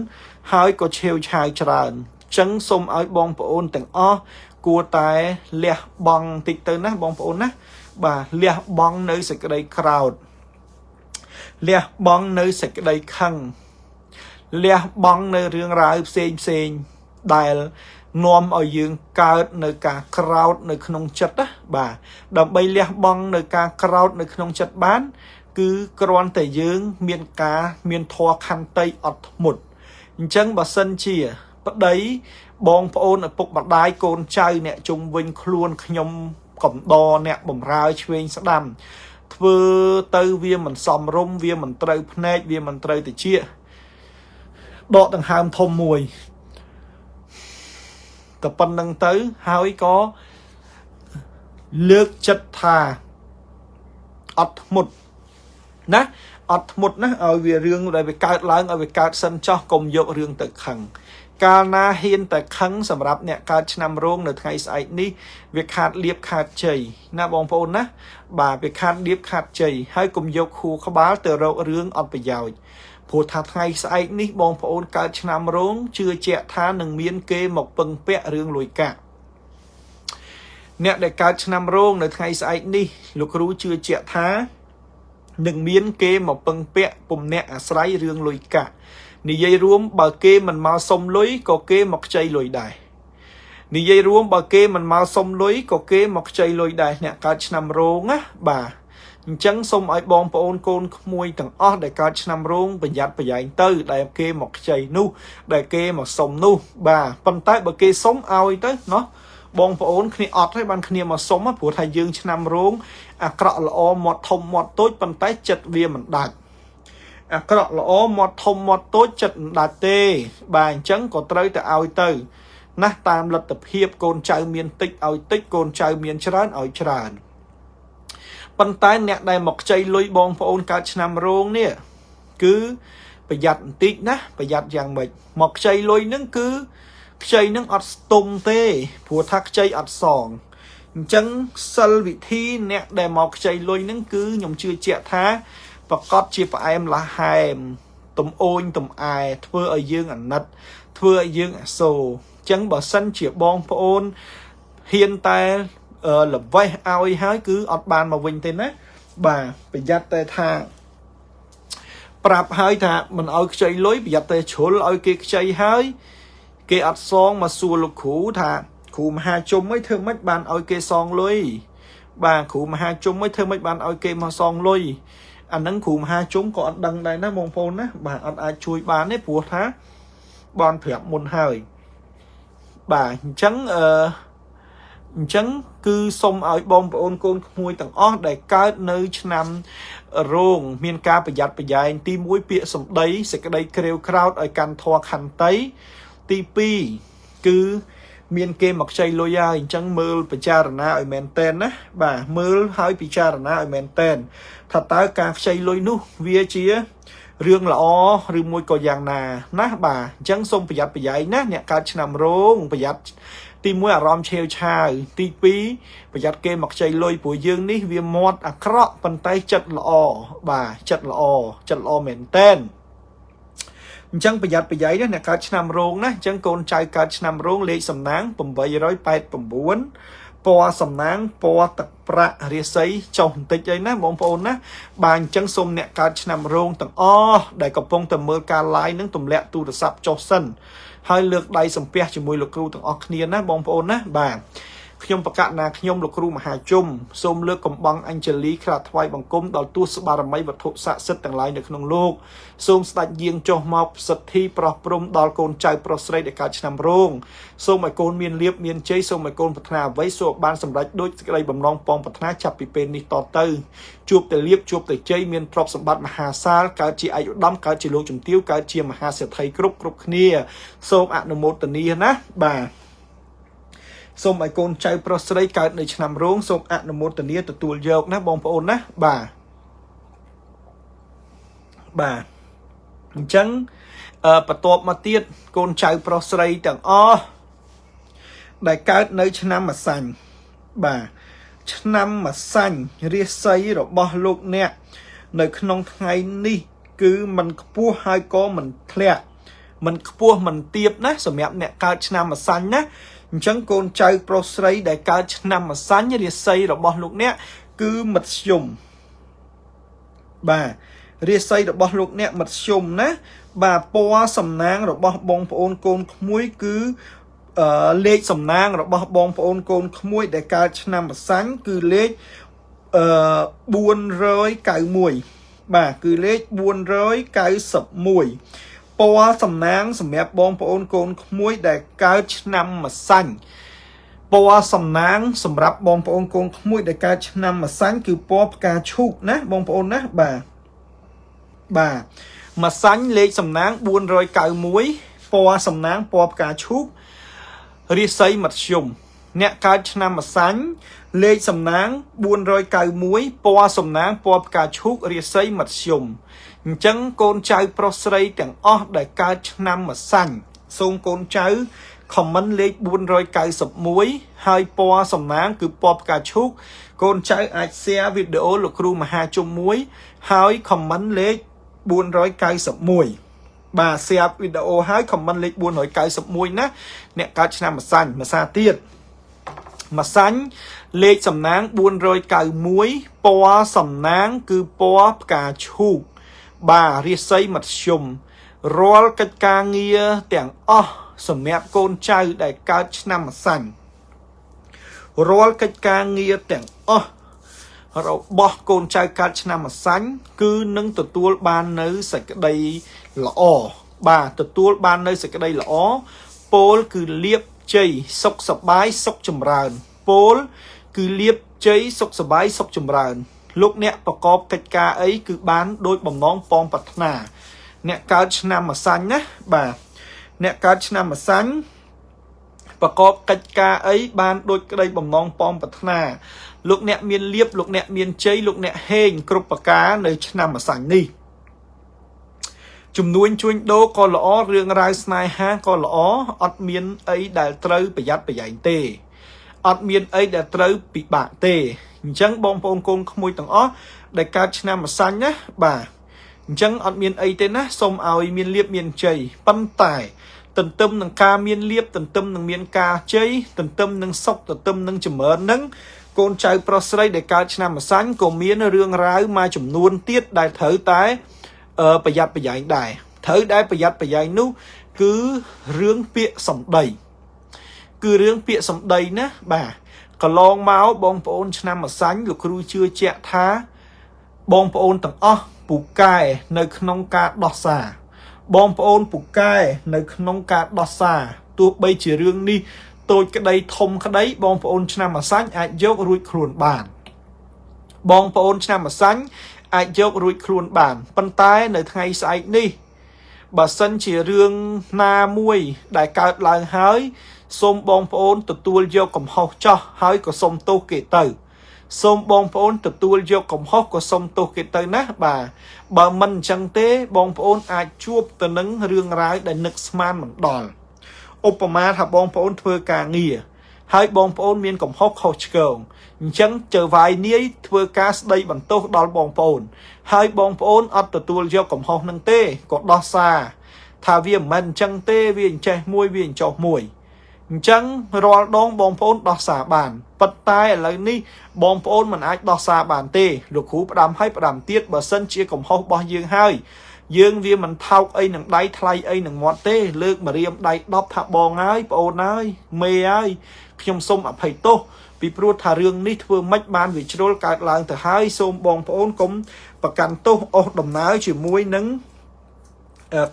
ហើយក៏ឆេវឆាវច្រើនអញ្ចឹងសូមឲ្យបងប្អូនទាំងអស់គួរតែលះបង់តិចទៅណាបងប្អូនណាបាទលះបង់នៅសេចក្តីក្រោធលះបង់នៅសេចក្តីខឹងលះបង់នៅរឿងរ៉ាវផ្សេងដែលនាំឲ្យយើងកើតនៅការក្រោធនៅក្នុងចិត្តណាបាទដើម្បីលះបង់នៅការក្រោធនៅក្នុងចិត្តបានគឺគ្រាន់តែយើងមានធម៌ខន្តីអត់ធ្មត់អញ្ចឹងបើសិនជាប្តីបងប្អូនឪពុកម្ដាយកូនចៅអ្នកជុំវិញខ្លួនខ្ញុំកំដរអ្នកបំរើឆ្វេងស្ដាំធ្វើទៅវាមិនសមរម្យវាមិនត្រូវភ្នែកវាមិនត្រូវតិចដកដង្ហើមធំមួយតែប៉ុណ្្នឹងទៅហើយក៏លើកចិត្តថាអត់ធ្មត់ណា អត់ធ្មត់ណាឲ្យវារឿងដែលវាកើតឡើងឲ្យវាកើតសិនចោះកុំយករឿងទៅខឹងកាលណាហ៊ានតែខឹងសម្រាប់អ្នកកើតឆ្នាំរោងនៅថ្ងៃស្អែកនេះវាខាតលៀបខាតជ័យណាបងប្អូនណាបាទវាខាតលៀបខាតជ័យហើយកុំយកខួរក្បាលទៅរករឿងអត់ប្រយោជន៍ព្រោះថាថ្ងៃស្អែកនេះបងប្អូនកើតឆ្នាំរោងជឿជាក់ថានឹងមានគេមកពឹងពាក់រឿងលុយកាក់អ្នកដែលកើតឆ្នាំរោងនៅថ្ងៃស្អែកនេះលោកគ្រូជឿជាក់ថានឹងមានគេមកពឹងពាក់ពុំអ្នកអាស្រ័យរឿងលុយកាក់និយាយរួមបើគេមិនមកសុំលុយក៏គេមកខ្ចីលុយដែរនិយាយរួមបើគេមិនមកសុំលុយក៏គេមកខ្ចីលុយដែរអ្នកកើតឆ្នាំរោងណាបាទអញ្ចឹងសូមឲ្យបងប្អូនកូនក្មួយទាំងអស់ដែលកើតឆ្នាំរោងប្រយ័ត្នប្រយែងទៅដែលគេមកខ្ចីនោះដែលគេមកសុំនោះបាទប៉ុន្តែបើគេសុំឲ្យទៅណោះបងប្អូនគ្នាអត់ទេបានគ្នាមកសុំព្រោះថាយើងឆ្នាំរោងអាក្រក់ល្អមាត់ធំមាត់តូចប៉ុន្តែចិត្តវាមិនដាច់អាក្រក់ល្អមាត់ធំមាត់តូចចិត្តមិនដាច់ទេបាទអញ្ចឹងក៏ត្រូវតែឲ្យទៅណាស់តាមលទ្ធភាពកូនចៅមានតិចឲ្យតិចកូនចៅមានច្រើនឲ្យច្រើនប៉ុន្តែអ្នកដែលមកខ្ចីលុយបងប្អូនកើតឆ្នាំរោងនេះគឺប្រយ័ត្នបន្តិចណាប្រយ័ត្នយ៉ាងម៉េចមកខ្ចីលុយហ្នឹងគឺខ្ចីនឹងអត់ស្ទុំទេព្រោះថាខ្ចីអត់សងអញ្ចឹងសិលវិធីអ្នកដែលមកខ្ចីលុយហ្នឹងគឺខ្ញុំជឿជាក់ថាប្រកាសជាផ្អែមល្ហែមទំអូនទំអែធ្វើឲ្យយើងអាណិតធ្វើឲ្យយើងអាសូរអញ្ចឹងបើសិនជាបងប្អូនហ៊ានតែល្វេះឲ្យហើយគឺអត់បានមកវិញទេណាបាទប្រយ័ត្នតែថាប្រាប់ហើយថាមិនឲ្យខ្ចីលុយប្រយ័ត្នតែជ្រុលឲ្យគេខ្ចីហើយគេអត់សងមកសួរលោកគ្រូថាគ្រូមហាជុំអីធ្វើម៉េចបានឲ្យគេសងលុយបាទគ្រូមហាជុំអីធ្វើម៉េចបានឲ្យគេមកសងលុយអាហ្នឹងគ្រូមហាជុំក៏អត់ដឹងដែរណាបងប្អូនណាបាទអត់អាចជួយបានទេព្រោះថាបនប្រាប់មុនហើយបាទអញ្ចឹងគឺសូមឲ្យបងប្អូនកូនក្មួយទាំងអស់ដែលកើតនៅឆ្នាំរោងមានការប្រយ័ត្នប្រយែងទី1ពាក្យសម្ដីសេចក្តីក្រេវក្រោធឲ្យកាន់ធម៌ខន្តីទី2គឺមានគេមកខ្ចីលុយហើយអញ្ចឹងមើលពិចារណាឲ្យមែនតែនណាបាទមើលឲ្យពិចារណាឲ្យមែនតែនថាតើការខ្ចីលុយនោះវាជារឿងល្អឬមួយក៏យ៉ាងណាណាបាទអញ្ចឹងសូមប្រយ័ត្នប្រយែងណាអ្នកកើតឆ្នាំរោងប្រយ័ត្នទី1អារម្មណ៍ឆេវឆាវទី2ប្រយ័ត្នគេមកខ្ចីលុយព្រោះយើងនេះវាមាត់អាក្រក់ប៉ុន្តែចិត្តល្អបាទចិត្តល្អមែនតែនអញ្ចឹងប្រយ័ត្នប្រយែងណាអ្នកកើតឆ្នាំរោងណាអញ្ចឹងកូនចៅកើតឆ្នាំរោងលេខសំណាង889ពណ៌សំណាងពណ៌ទឹកប្រាក់រាសីចុះបន្តិចអីណាបងប្អូនណាបាទអញ្ចឹងសូមអ្នកកើតឆ្នាំរោងទាំងអស់ដែលកំពុងតែមើលការ live នឹងទម្លាក់ទូរស័ព្ទចុះសិនហើយលើកដៃសំពះជាមួយលោកគ្រូទាំងអស់គ្នាណាបងប្អូនណាបាទខ្ញុំបកណាខ្ញុំលោកគ្រូមហាជុំសូមលើកកំបង់អញ្ជលីក្រាបថ្វាយបង្គំដល់ទូសបារមីវត្ថុស័ក្តិសិទ្ធិទាំងឡាយនៅក្នុងលោកសូមស្ដេចយាងចុះមកសិទ្ធិប្រោះព្រំដល់កូនចៅប្រុសស្រីដែលកើតឆ្នាំរោងសូមឲ្យកូនមានលៀបមានជ័យសូមឲ្យកូនប្រាថ្នាអ្វីសូមបានសម្រេចដូចសេចក្តីបំណងពងប្រាថ្នាចាប់ពីពេលនេះតទៅជួបតែលៀបជួបតែជ័យមានទ្រព្យសម្បត្តិមហាសាលកើតជាអាយុឧត្តមកើតជាលោកជំទាវកើតជាមហាសេដ្ឋីគ្រប់គ្នាសូមអនុមោទនាណាបាទសូមឲ្យកូនចៅប្រុសស្រីកើតនៅឆ្នាំរោងសូមអនុមោទនាទទួលយកណាបងប្អូនណាបាទអញ្ចឹងបន្ទាប់មកទៀតកូនចៅប្រុសស្រីទាំងអស់ដែលកើតនៅឆ្នាំម្សាញ់បាទឆ្នាំម្សាញ់រាសីរបស់លោកអ្នកនៅក្នុងថ្ងៃនេះគឺมันខ្ពស់ហើយក៏មិនធ្លាក់มันខ្ពស់មិនទាបណាសម្រាប់អ្នកកើតឆ្នាំម្សាញ់ណាអញ្ចឹងកូនចៅប្រុសស្រីដែលកើតឆ្នាំម្សាញ់រាសីរបស់លោកអ្នកគឺមធ្យមបាទរាសីរបស់លោកអ្នកមធ្យមណាបាទពណ៌សំណាងរបស់បងប្អូនកូនក្មួយគឺលេខសំណាងរបស់បងប្អូនកូនក្មួយដែលកើតឆ្នាំម្សាញ់គឺលេខ491បាទគឺលេខ491ពណ៌សំណាងសម្រាប់បងប្អូនកូនក្មួយដែលកើតឆ្នាំម្សាញ់ពណ៌សំណាងសម្រាប់បងប្អូនកូនក្មួយដែលកើតឆ្នាំម្សាញ់គឺពណ៌ផ្កាឈូកណាបងប្អូនណាបាទម្សាញ់លេខសំណាង491ពណ៌សំណាងពណ៌ផ្កាឈូករាសីមធ្យម អ្នកកើតឆ្នាំម្សាញ់លេខសំណាង491ពណ៌សំណាងពណ៌ផ្កាឈូករាសីមធ្យមអញ្ចឹងកូនចៅប្រុសស្រីទាំងអស់ដែលកើតឆ្នាំម្សាញ់សូមកូនចៅ comment លេខ491ហើយពណ៌សំណាងគឺពណ៌ផ្កាឈូកកូនចៅអាច share វីដេអូលោកគ្រូមហាជុំមួយហើយ comment លេខ491បាទ share វីដេអូហើយ comment លេខ491ណាអ្នកកើតឆ្នាំម្សាញ់ភាសាទៀតម្សាញ់លេខសំណាង491ពណ៌សំណាងគឺពណ៌ផ្កាឈូកបាទរាសីមធ្យមរាល់កិច្ចការងារទាំងអស់សម្រាប់កូនចៅដែលកើតឆ្នាំម្សាញ់រាល់កិច្ចការងារទាំងអស់របស់កូនចៅកើតឆ្នាំម្សាញ់គឺនឹងទទួលបាននៅសេចក្តីល្អបាទទទួលបាននៅសេចក្តីល្អពោលគឺលៀបជ័យសុខសប្បាយសុខចម្រើនពោលគឺលៀបជ័យសុខសប្បាយសុខចម្រើនលោកអ្នកប្រកបកិច្ចការអីគឺបានដោយបំណងប៉ងប្រាថ្នាអ្នកកើតឆ្នាំម្សាញ់ណាបាទអ្នកកើតឆ្នាំម្សាញ់ប្រកបកិច្ចការអីបានដូចក្តីបំណងប៉ងប្រាថ្នាលោកអ្នកមានលៀបលោកអ្នកមានជ័យលោកអ្នកហេងគ្រប់ប្រការនៅឆ្នាំម្សាញ់នេះជំនួញជួញដូរក៏ល្អរឿងរ៉ាវស្នេហាក៏ល្អអត់មានអីដែលត្រូវប្រយ័ត្នប្រយែងទេអត់មានអីដែលត្រូវពិបាកទេអញ្ចឹងបងប្អូនកូនក្មួយទាំងអស់ដែលកើតឆ្នាំម្សាញ់ណាបាទអញ្ចឹងអត់មានអីទេណាសូមឲ្យមានលៀបមានជ័យប៉ុន្តែទន្ទឹមនឹងការមានលៀបទន្ទឹមនឹងមានការជ័យទន្ទឹមនឹងសុខទន្ទឹមនឹងចម្រើននឹងកូនចៅប្រុសស្រីដែលកើតឆ្នាំម្សាញ់ក៏មានរឿងរ៉ាវមួយចំនួនទៀតដែលត្រូវតែប្រយ័ត្នប្រយែងដែរត្រូវដែលប្រយ័ត្នប្រយែងនោះគឺរឿងពាក្យសម្ដីគឺរឿងពាក្យសម្ដីណាបាទកន្លងមកបងប្អូនឆ្នាំម្សាញ់លោកគ្រូជឿជាក់ថាបងប្អូនទាំងអស់ពូកែនៅក្នុងការដោះសារបងប្អូនពូកែនៅក្នុងការដោះសារទោះបីជារឿងនេះតូចក្តីធំក្តីបងប្អូនឆ្នាំម្សាញ់អាចយករួចខ្លួនបានបងប្អូនឆ្នាំម្សាញ់អាចយករួចខ្លួនបានប៉ុន្តែនៅថ្ងៃស្អែកនេះបើសិនជារឿងណាមួយដែលកើតឡើងហើយសូមបងប្អូនទទួលយកកំហុសចោះហើយក៏សូមទោសគេទៅសូមបងប្អូនទទួលយកកំហុសក៏សូមទោសគេទៅណាបាទបើមិនអញ្ចឹងទេបងប្អូនអាចជួបទៅនឹងរឿងរ៉ាវដែលនឹកស្មានមិនដល់ឧបមាថាបងប្អូនធ្វើការងារហើយបងប្អូនមានកំហុសខុសឆ្គងអញ្ចឹងចៅវាយនាយធ្វើការស្ដីបន្ទោសដល់បងប្អូនហើយបងប្អូនអត់ទទួលយកកំហុសនឹងទេក៏ដោះសារថាវាមិនមែនអញ្ចឹងទេវាអញ្ចេះមួយវាអញ្ចោះមួយអញ្ចឹងរាល់ដងបងប្អូនដោះសារបានប៉ុន្តែឥឡូវនេះបងប្អូនមិនអាចដោះសារបានទេលោកគ្រូផ្ដាំឲ្យផ្ដាំទៀតបើសិនជាកំហុសរបស់យើងហើយយើងវាមិនថោកអីនឹងដៃថ្លៃអីនឹងមាត់ទេលើកមករៀមដៃ10ថាបងហើយប្អូនហើយមេហើយខ្ញុំសូមអភ័យទោសពីព្រោះថារឿងនេះធ្វើម៉េចបានវាជ្រុលកើតឡើងទៅហើយសូមបងប្អូនកុំប្រកាន់ទោសអស់ដំណើរជាមួយនឹង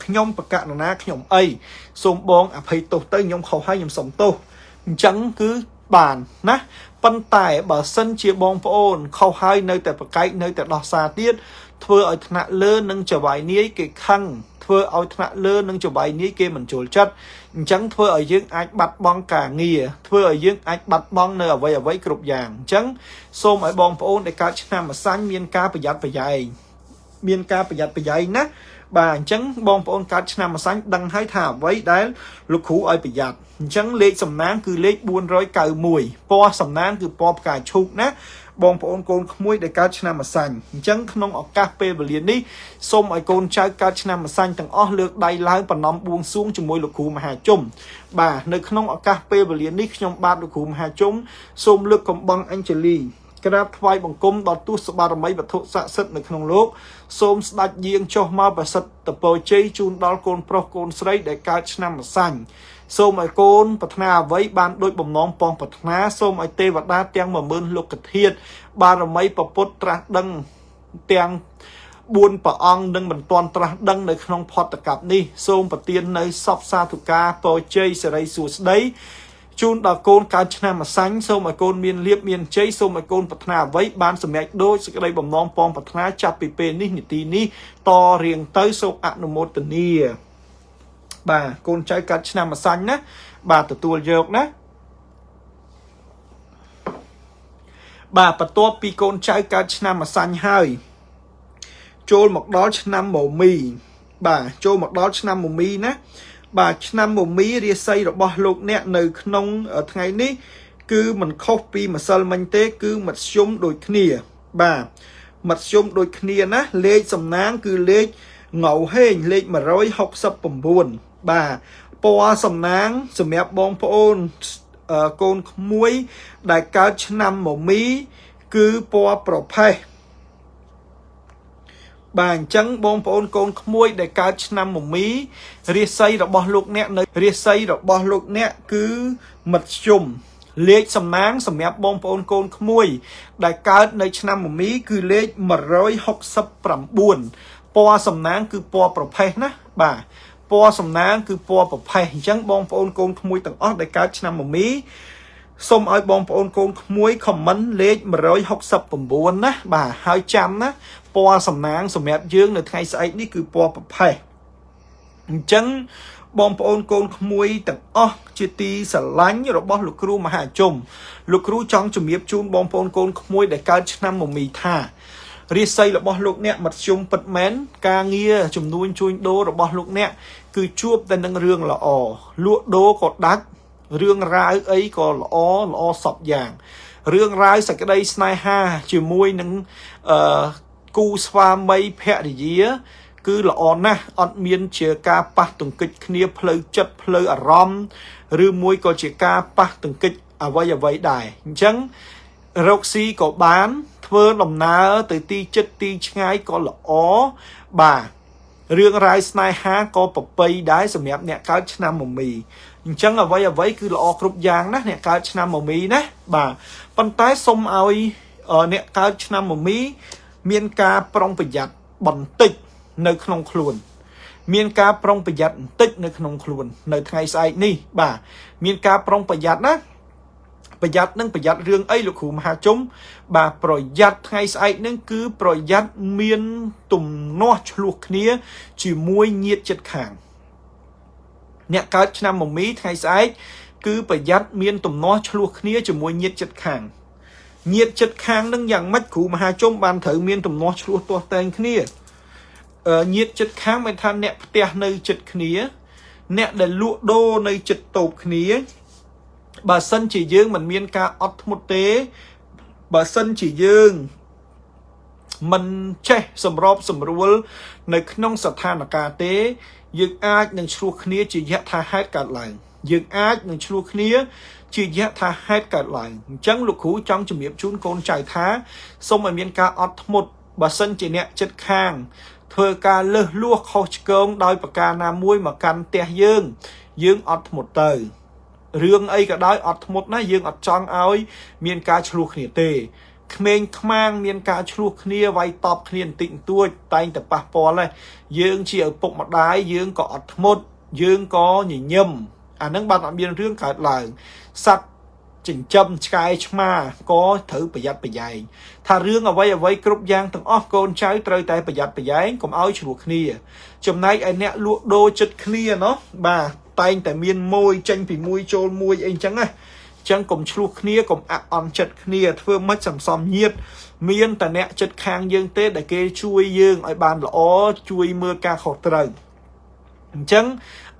ខ្ញុំបកណ្ណាខ្ញុំអីសូមបងអភ័យទោសទៅខ្ញុំខុសហើយខ្ញុំសុំទោសអញ្ចឹងគឺបានណាប៉ុន្តែបើសិនជាបងប្អូនខុសហើយនៅតែប្រកែកនៅតែដោះសារទៀតធ្វើឲ្យថ្នាក់លើនឹងចវាយនាយគេខឹងធ្វើឲ្យថ្នាក់លើនឹងចវាយនាយគេមិនចូលចិត្តអញ្ចឹងធ្វើឲ្យយើងអាចបាត់បង់ការងារធ្វើឲ្យយើងអាចបាត់បង់នៅអ្វីគ្រប់យ៉ាងអញ្ចឹងសូមឲ្យបងប្អូនដែលកើតឆ្នាំម្សាញ់មានការប្រយ័ត្នប្រយែងណាបាទអញ្ចឹងបងប្អូនកើតឆ្នាំម្សាញ់ដឹងហើយថាអ្វីដែលលោកគ្រូឲ្យប្រយ័ត្នអញ្ចឹងលេខសំណាងគឺលេខ491ពណ៌សំណាងគឺពណ៌ផ្កាឈូកណាបងប្អូនកូនក្មួយដែលកើតឆ្នាំម្សាញ់អញ្ចឹងក្នុងឱកាសពេលវេលានេះសូមឲ្យកូនចៅកើតឆ្នាំម្សាញ់ទាំងអស់លើកដៃឡើងប្រណម្យបួងសួងជាមួយលោកគ្រូមហាជុំបាទនៅក្នុងឱកាសពេលវេលានេះខ្ញុំបាទលោកគ្រូមហាជុំសូមលើកកំបងអញ្ជលីក្រាបថ្វាយបង្គំដល់ទូសបារមីវត្ថុស័ក្តិសិទ្ធិនៅក្នុងលោកសូមស្ដេចយាងចុះមកប្រសិទ្ធពរជ័យជូនដល់កូនប្រុសកូនស្រីដែលកើតឆ្នាំម្សាញ់សូមឲ្យកូនប្រាថ្នាអ្វីបានដូចបំណងប៉ងប្រាថ្នាសូមឲ្យទេវតាទាំង10000លោកធាតុបារមីប្រពុតត្រាស់ដឹងទាំង4ព្រះអង្គនឹងមិនទាន់ត្រាស់ដឹងនៅក្នុងផតកັບនេះសូមប្រទាននៅសពសាធុការពរជ័យសិរីសួស្តីជូនដល់កូនកើតឆ្នាំម្សាញ់សូមឲ្យកូនមានលៀបមានជ័យសូមឲ្យកូនប្រាថ្នាអ្វីបានសម្រេចដូចសេចក្តីបំណងប៉ងប្រាថ្នាចាប់ពីពេលនេះនាទីនេះតរៀងទៅសូមអនុមោទនាបាទកូនចៅកើតឆ្នាំម្សាញ់ណាបាទទទួលយកណា bà tổ pi con trai cả năm mà xanh hơi trôi một đó năm màu mì bà trôi một đó năm màu mì nè bà năm màu mì đi xây rồi bỏ lục nè nơi nông ở ngày ní cứ mình copy mà sao mình tế cứ mặt xung đôi kia bà mặt xung đôi kia ná lên sầm náng cứ lên ngầu hên lên mà rồi học sập bầm buồn bà po sầm náng sầm mẹ bong phôn con muối đại cao năm màu mì cứ po pro pay bà chẳng bong phôn con muối đại cao năm màu mì riết xây rồi bỏ lục nè nơi riết xây rồi bỏ lục nè cứ mặt xungเลขสำนักสำหรับบองปอนโกนขโมยได้เกิดในชนะมมีคือเลข169ปอสำนักคือปอประเภทนะบ่าปอสำนักคือปอประเภทจังบองปอนโกนขโมยต่างออกได้เกิดชนะมมีส้มเอาบองปอนโกนขโมยคอมมันเลข169นะบ่าหายจำนะปอสำนักสำหรับยืงในไทยไซนี่คือปอประเภทจังบองปอนโกนขโมยต่างออกจิตีสลังรบบลูกครูมหาจมลูกครูจ้องจุ่มเย็บจูนบองปอนโกนขโมยได้การชนะมมีท่าเรียไซรบบลูกเนี่ยมัดชมปัดแมนกาเงียจุ่มนูนจูนโดรบบลูกเนี่ยคือจูบแต่นังเรื่องละอลวดโดกดดักเรื่องร้ายไอ้ก็ละอสอบอย่างเรื่องร้ายสักได้สไนห้าจิมวยนังกูสวาไม่แพ้ดีเยอะคือละอ่อนนะอ่อนเมียนเชียกาปะตึงกิจเนียเพลจัดเพลอารมณ์หรือมวยก็เชียกาปะตึงกิจเอาไว้ได้จังรกซีก็บ้านเพื่อลำนาแต่ตีจัดตีง่ายก็ละอ๋อบ่าเรื่องไรสไนฮาก็ปไปได้สมัยเนี่ยการชนะมมีจังเอาไว้คือละออกรุบยางนะเนี่ยการชนะมมีนะบ่าปันท้ายสมเอาเนี่ยการชนะมมีเมียนกาปรองประหยัดบันติกในขนมคลุนมีนกาปรองประหยัดติดในขนมคลุนในไงไซนี่บ่ามีนกาปรองประหยัดนะประหยัดนั่งประหยัดเรื่องไอ้ลูกขู่มหาจมบ่าประหยัดไงไซนั่งคือประหยัดเมียนตุ่มนอชลูกเนี้ยจีมวยเงียดจัดขางเนี่ยการชนะมมีไงไซคือประหยัดเมียนตุ่มนอชลูกเนี้ยจีมวยเงียดจัดขางเงียดจัดขางนั่งอย่างมัดขู่มหาจมบานเถอเมียนตุ่มนอชลูกตัวแตงเนี้ยnhiệt chất kháng bên than nẹ tè nơi chất khía nẹ để lụa đô nơi chất tộp khía bà sân chỉ dương mình miên ca ọt một tế bà sân chỉ dương mình che sầm rộp sầm rùa nơi nông sạch than là ca tế dương ai nâng chua khía chỉ dạy tha hết cả làng dương ai nâng chua khía chỉ dạy tha hết cả làng chẳng lục hú trong chùm hiệp chún con trai thá xong mà miên ca ọt một bà sân chỉ nẹ chất khangเธอการเลือกลวกเขาเกิงโดยประการนามวยมากันเตะยืงอัดหมดเตยเรื่องไอ้ก็ได้อัดหมดนะยืงอัดจังเอาเมียนกาชลูกเนียเตะเมงขมางเมียนกาชลูกเนียไว้ตอบเนียนติ่งตัวไตแต่ปะปอเลยยืงเฉียวปกมาได้ยืงก็อัดหมดยืงก็หยิ่งย่ำอันนั้นบางอันเป็นเรื่องการหลังสัตว์จิงจำชายชมาก็ถือประหยัดประหยัดถ้าเรื่องเอาไว้กรุบยางตั้งอ้อโกนใช้เตยแต่ประหยัดประหยัดก็เอาฉลุกนี่จำนายไอเนี้ยลวกโดจุดนี่เนาะบ่าไตแต่เมียนมวยจังผีมวยโจรมวยเองจังไงจังกลมฉลุกนี่กลมอ่อนจุดนี่เพื่อมัดสัมซอมเยียดเมียนแต่เนี้ยจุดคางยืงเต้แต่เกช่วยยืงไอบานล้อช่วยเมื่อกาขอเตยจัง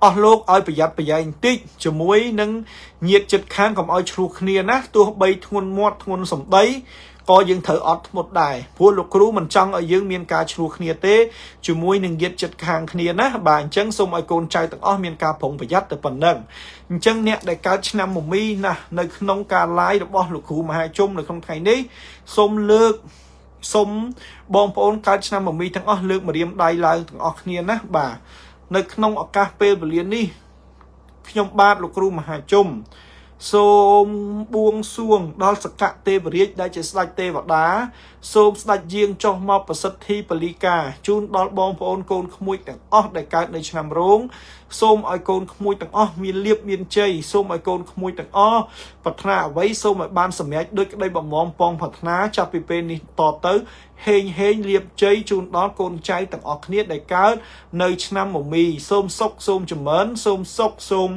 อโลกเอาประหยัดประหยัดติดจะมวยนั่งเหยียดจุดค้างกับเอาฉลุกเนี่ยนะตัวใบทวนมอดทวนสมได้ก็ยังเถออดหมดได้พวกลูกครูมันจังเอายังเมียนกาฉลุกเนี่ยเต้จะมวยหนึ่งเหยียดจุดค้างเนี่ยนะบางจังสมไอโกนใจตั้งอ้อเมียนกาผงประหยัดแต่ปันนั่งจังเนี่ยได้การชนะมุมมีนะในขนมการไล่ดอกบอลลูกครูมาให้จุ่มในของไทยนี้สมเลิกสมบองปอนการชนะมุมมีทั้งอ้อเลิกมาเรียมได้ลายทั้งอ้อเนี่ยนะบ่าในขนมอากาศเปรี้ยวเรียนนี่ขยมบาดลูกครูมหาจุ่มโสมบวงสวงดอลสกัดเตบริยได้จะสไลเตวัดดาโสมสไลเยียงจอมอประสิทธิปริกาจูนดอลบองปอนโกนขมุยแต่อ้อได้การในชนามโรงโสมไอโกนขมุยแต่อ้อมีเลียบมีใจโสมไอโกนขมุยแต่อ้อพัฒนาไว้โสมไอบานสมัยด้วยได้บ่มองปองพัฒนาจะไปเป็นต่อเตอเฮงเลียบใจจูนดอลโกนใจแต่ออกเนียได้การในชนามมีโสมซกโสมจมเมินโสมซกโสม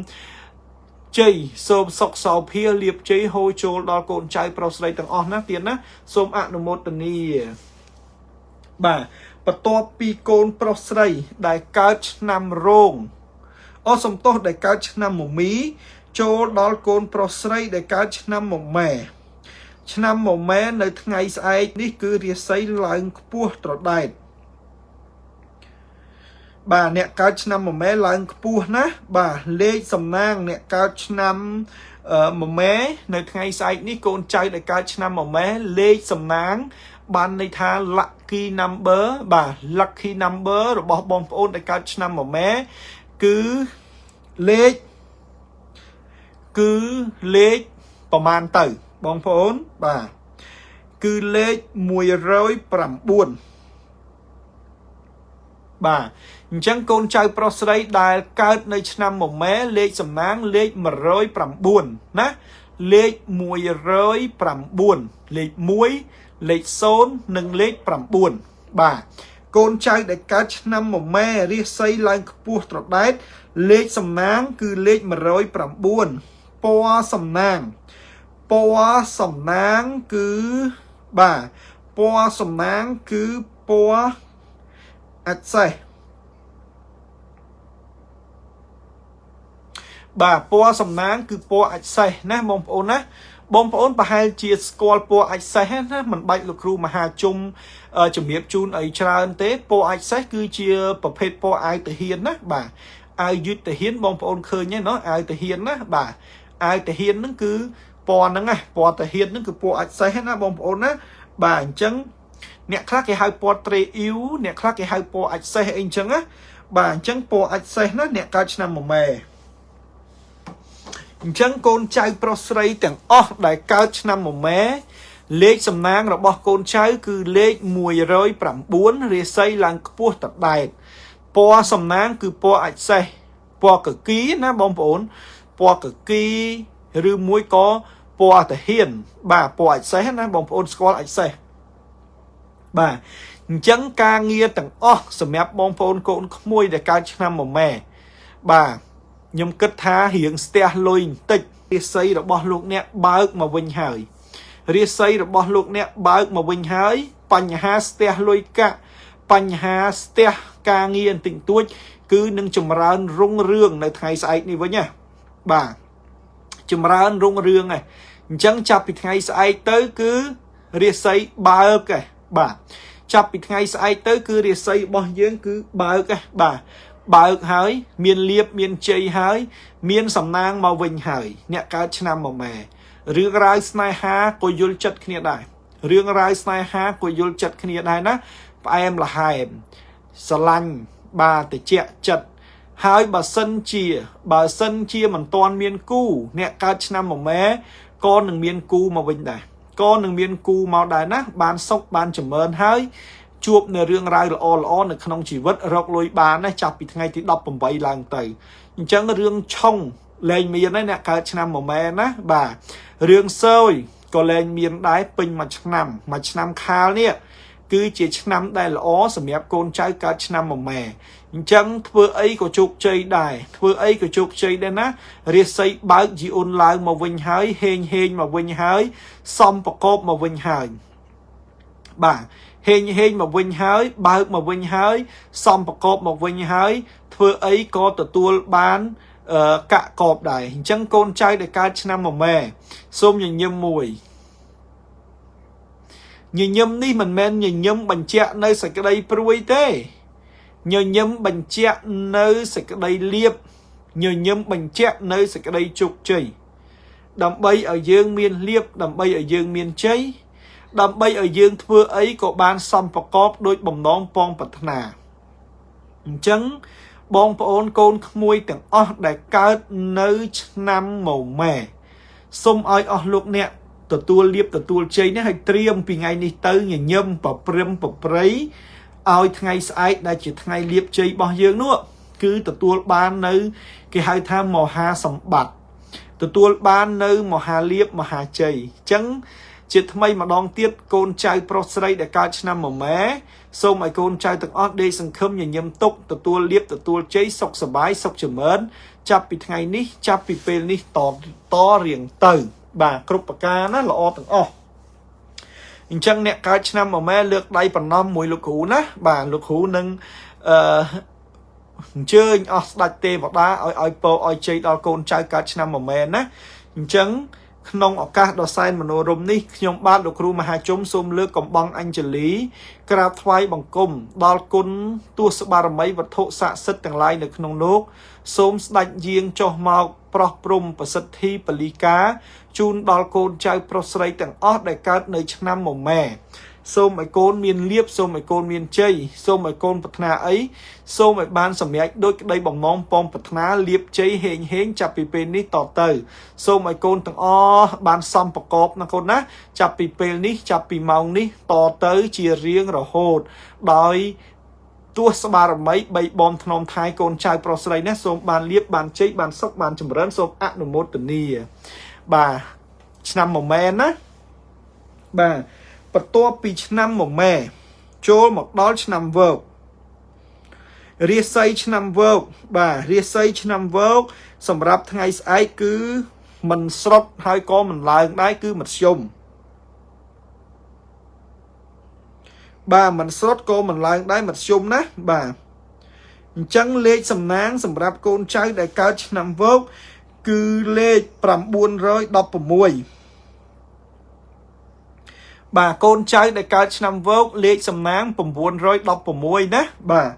จ chây xôm sọc sào phía liệp chây hô chôl đó côn trai pro sấy tầng on ná tiền ná xôm ạ nụ một tầng ni bà top pi côn pro sấy đại cao năm rong ở sông tốt đại cao năm một mí chôl đó côn pro sấy đại cao năm một mè năm một mè nơi ngày sai ní cứ riết sấy lại pua trọ đại bà nè cao năm một méឡើងខ្ពស់ណាបាទលេខសំណាងអ្នកកើតឆ្នាំមួយម៉ែនៅថ្ងៃស្អែកនេះកូនចៅដែលកើតឆ្នាំមួយម៉ែលេខសំណាងបានន័យថា lucky number បាទ lucky number របស់បងប្អូនដែលកើតឆ្នាំមួយម៉ែគឺលេខប្រមាណទៅបងប្អូនបាទគឺលេខ109បាទអញ្ចឹងកូនចៅប្រុសស្រីដែលកើតនៅឆ្នាំមួយម៉ែលេខសំណាងលេខ109ណាលេខ109លេខ1លេខ0និងលេខ9បាទកូនចៅដែលកើតឆ្នាំមួយម៉ែរាសីឡើងខ្ពស់ត្រដែតលេខសំណាងគឺលេខ109ពណ៌សំណាងគឺបាទពណ៌សំណាងគឺពណ៌អាចសេះបាទពណ៌សំណាងគឺពណ៌អាចសេះណាបងប្អូនណាបងប្អូនប្រហែលជាស្គាល់ពណ៌អាចសេះណាមិនបាច់លោកគ្រូមហាជុំជំរាបជូនអីច្រើនទេពណ៌អាចសេះគឺជាប្រភេទពណ៌អាវទាហានណាបាទអាវយឺតទាហានបងប្អូនឃើញទេណោះអាវទាហានណាបាទអាវទាហានហ្នឹងគឺពណ៌ហ្នឹងណាពណ៌ទាហានហ្នឹងគឺពណ៌អាចសេះណាបងប្អូនណាបាទអញ្ចឹងអ្នកខ្លះគេហៅពណ៌ត្រេអ៊ីវអ្នកខ្លះគេហៅពណ៌អាចសេះអីអញ្ចឹងណាបាទអញ្ចឹងពណ៌អាចសេះណាអ្នកកើតឆ្នាំមួយម៉ែអញ្ចឹងកូនចៅប្រុសស្រីទាំងអស់ដែលកើតឆ្នាំមួយម៉ែលេខសំណាងរបស់កូនចៅគឺលេខ109រាសីឡើងខ្ពស់តដែតពណ៌សំណាងគឺពណ៌អាចសេះពណ៌កគីណាបងប្អូនពណ៌កគីឬមួយក៏ពណ៌ទាហានបាទពណ៌អាចសេះណាបងប្អូនស្គាល់អាចសេះបាទអញ្ចឹងការងារទាំងអស់សម្រាប់បងប្អូនកូនក្មួយដែលកើតឆ្នាំមួយម៉ែបាទខ្ញុំគិតថារៀងស្ទះលុយបន្តិចរាសីរបស់លោកអ្នកបើកមកវិញហើយរាសីរបស់លោកអ្នកបើកមកវិញហើយបញ្ហាស្ទះលុយកាក់បញ្ហាស្ទះការងារបន្តិចតួចគឺនឹងចម្រើនរុងរឿងនៅថ្ងៃស្អែកនេះវិញណាបាទចម្រើនរុងរឿងហ្នឹងអញ្ចឹងចាប់ពីថ្ងៃស្អែកទៅគឺរាសីបើកឯបាទចាប់ពីថ្ងៃស្អែកទៅគឺរាសីរបស់យើងគឺបើកឯបាទបើកហើយមានលៀបមានជ័យហើយមានសំណាងមកវិញហើយអ្នកកើតឆ្នាំមួយម៉ែរឿងរ៉ាវស្នេហាក៏យល់ចិត្តគ្នាដែររឿងរ៉ាវស្នេហាក៏យល់ចិត្តគ្នាដែរណាផ្អែមល្ហែមស្រឡាញ់បាទតិចចិត្តហើយបើសិនជាមិនទាន់មានគូអ្នកកើតឆ្នាំមួយម៉ែក៏នឹងមានគូមកវិញដែរក៏នឹងមានគូមកដែរណាបានសុខបានចម្រើនហើយជួបនៅរឿងរ៉ាវល្អៗនៅក្នុងជីវិតរកលុយបានណាចាប់ពីថ្ងៃទី18ឡើងទៅអញ្ចឹងរឿងឆុងលែងមានហើយអ្នកកើតឆ្នាំមួយម៉ែណាបាទរឿងសើយក៏លែងមានដែរពេញមួយឆ្នាំខាលនេះគឺជាឆ្នាំដែលល្អសម្រាប់កូនចៅកើតឆ្នាំមួយម៉ែអញ្ចឹងធ្វើអីក៏ជោគជ័យដែរណារាសីបើកជីអ៊ុនឡើងមកវិញហើយហេងមកវិញហើយសំប្រកបមកវិញហើយបាទហេងមកវិញហើយបើកមកវិញហើយសំប្រកបមកវិញហើយធ្វើអីក៏ទទួលបានកាក់កបដែរអញ្ចឹងកូនចៅដែលកើតឆ្នាំមួយម៉ែសូមញញឹមមួយញញឹមនេះមិនមែនញញឹមបញ្ជាក់នៅសេចក្តីព្រួយទេញញឹមបញ្ជាក់នៅសេចក្តីលៀបញញឹមបញ្ជាក់នៅសេចក្តីជោគជ័យដើម្បីឲ្យយើងមានលៀបដើម្បីឲ្យយើងមានជ័យដើម្បីឲ្យយើងធ្វើអីក៏បានសំប្រកបដោយបំណងពងប្រាថ្នាអញ្ចឹងបងប្អូនកូនក្មួយទាំងអស់ដែលកើតនៅឆ្នាំមួយម៉ែសូមឲ្យអស់លោកអ្នកទទួលលៀបទទួលជ័យនេះឲ្យត្រៀមពីថ្ងៃនេះទៅញញឹមប្រព្រឹមប្រព្រៃឲ្យថ្ងៃស្អែកដែលជាថ្ងៃលៀបជ័យរបស់យើងនោះគឺទទួលបាននៅគេហៅថាមហាសម្បត្តិទទួលបាននៅមហាលៀបមហាជ័យអញ្ចឹង ជាថ្មីម្ដងទៀតកូនចៅប្រុសស្រីដែលកើតឆ្នាំមម៉ែសូមឲ្យកូនចៅទាំងអស់ដេកសង្ឃឹមញញឹមទុកទទួលលៀបទទួលជ័យសុខសប្បាយសុខចម្រើនចាប់ពីថ្ងៃនេះចាប់ពីពេលនេះតរៀងទៅបាទគ្រប់ប្រការណាល្អទាំងអស់អញ្ចឹងអ្នកកើតឆ្នាំមម៉ែលើកដៃប្រណម្យមួយលោកគ្រូណាបាទលោកគ្រូនឹងអញ្ជើញអស់ស្ដេចទេវតាឲ្យពរឲ្យជ័យដល់កូនចៅកើតឆ្នាំមម៉ែណាអញ្ចឹងក្នុងឱកាសដ៏សែនមនោរម្យនេះខ្ញុំបាទលោកគ្រូមហាជុំសូមលើកកំបងអញ្ជលីក្រាបថ្វាយបង្គំដល់គុណទសបារមីវត្ថុស័ក្តិសិទ្ធិទាំងឡាយនៅក្នុងលោកសូមស្ដេចយាងចុះមកប្រោះព្រំប្រសិទ្ធិបលីកាជូនដល់កូនចៅប្រុសស្រីទាំងអស់ដែលកើតនៅឆ្នាំមម៉ែសូមឲ្យកូនមានលៀបសូមឲ្យកូនមានជ័យសូមឲ្យកូនប្រាថ្នាអីសូមឲ្យបានសម្រេចដោយក្តីបំណងពងប្រាថ្នាលៀបជ័យហេងចាប់ពីពេលនេះតទៅសូមឲ្យកូនទាំងអស់បានសំប្រកបណាកូនណាចាប់ពីពេលនេះចាប់ពីម៉ោងនេះតទៅជារៀងរហូតដោយទស្សបារមីបីបំធ្នមថៃកូនចៅប្រុសស្រីណាសូមបានលៀបបានជ័យបានសុខបានចម្រើនសូមអនុមោទនាបាទឆ្នាំមម៉ែណាបាទបន្ទាប់ពីឆ្នាំមម៉ែចូលមកដល់ឆ្នាំវោករាសីឆ្នាំវោកបាទរាសីឆ្នាំវោកសម្រាប់ថ្ងៃស្អែកគឺមិនស្រុតហើយក៏មិនឡើងដែរគឺមធ្យមបាទមិនស្រុតក៏មិនឡើងដែរមធ្យមណាបាទអញ្ចឹងលេខសំណាងសម្រាប់កូនចៅដែលកើតឆ្នាំវោកគឺលេខ916បាទកូនចៅដែលកើតឆ្នាំវោកលេខសំណាង916ណាបាទ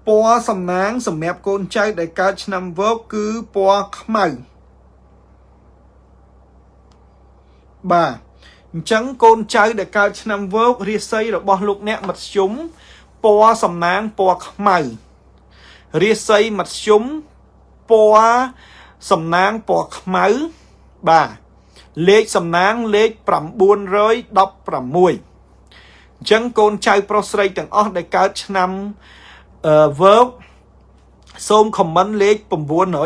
ពណ៌សំណាងសម្រាប់កូនចៅដែលកើតឆ្នាំវោកគឺពណ៌ខ្មៅបាទអញ្ចឹងកូនចៅដែលកើតឆ្នាំវោករាសីរបស់លោកអ្នកមធ្យមពណ៌សំណាងពណ៌ខ្មៅរាសីមធ្យមពណ៌សំណាងពណ៌ខ្មៅបាទលេខសំណាងលេខ916អញ្ចឹងកូនចៅប្រុសស្រីទាំងអស់ដែលកើតឆ្នាំវោកសូមខមមិនលេខ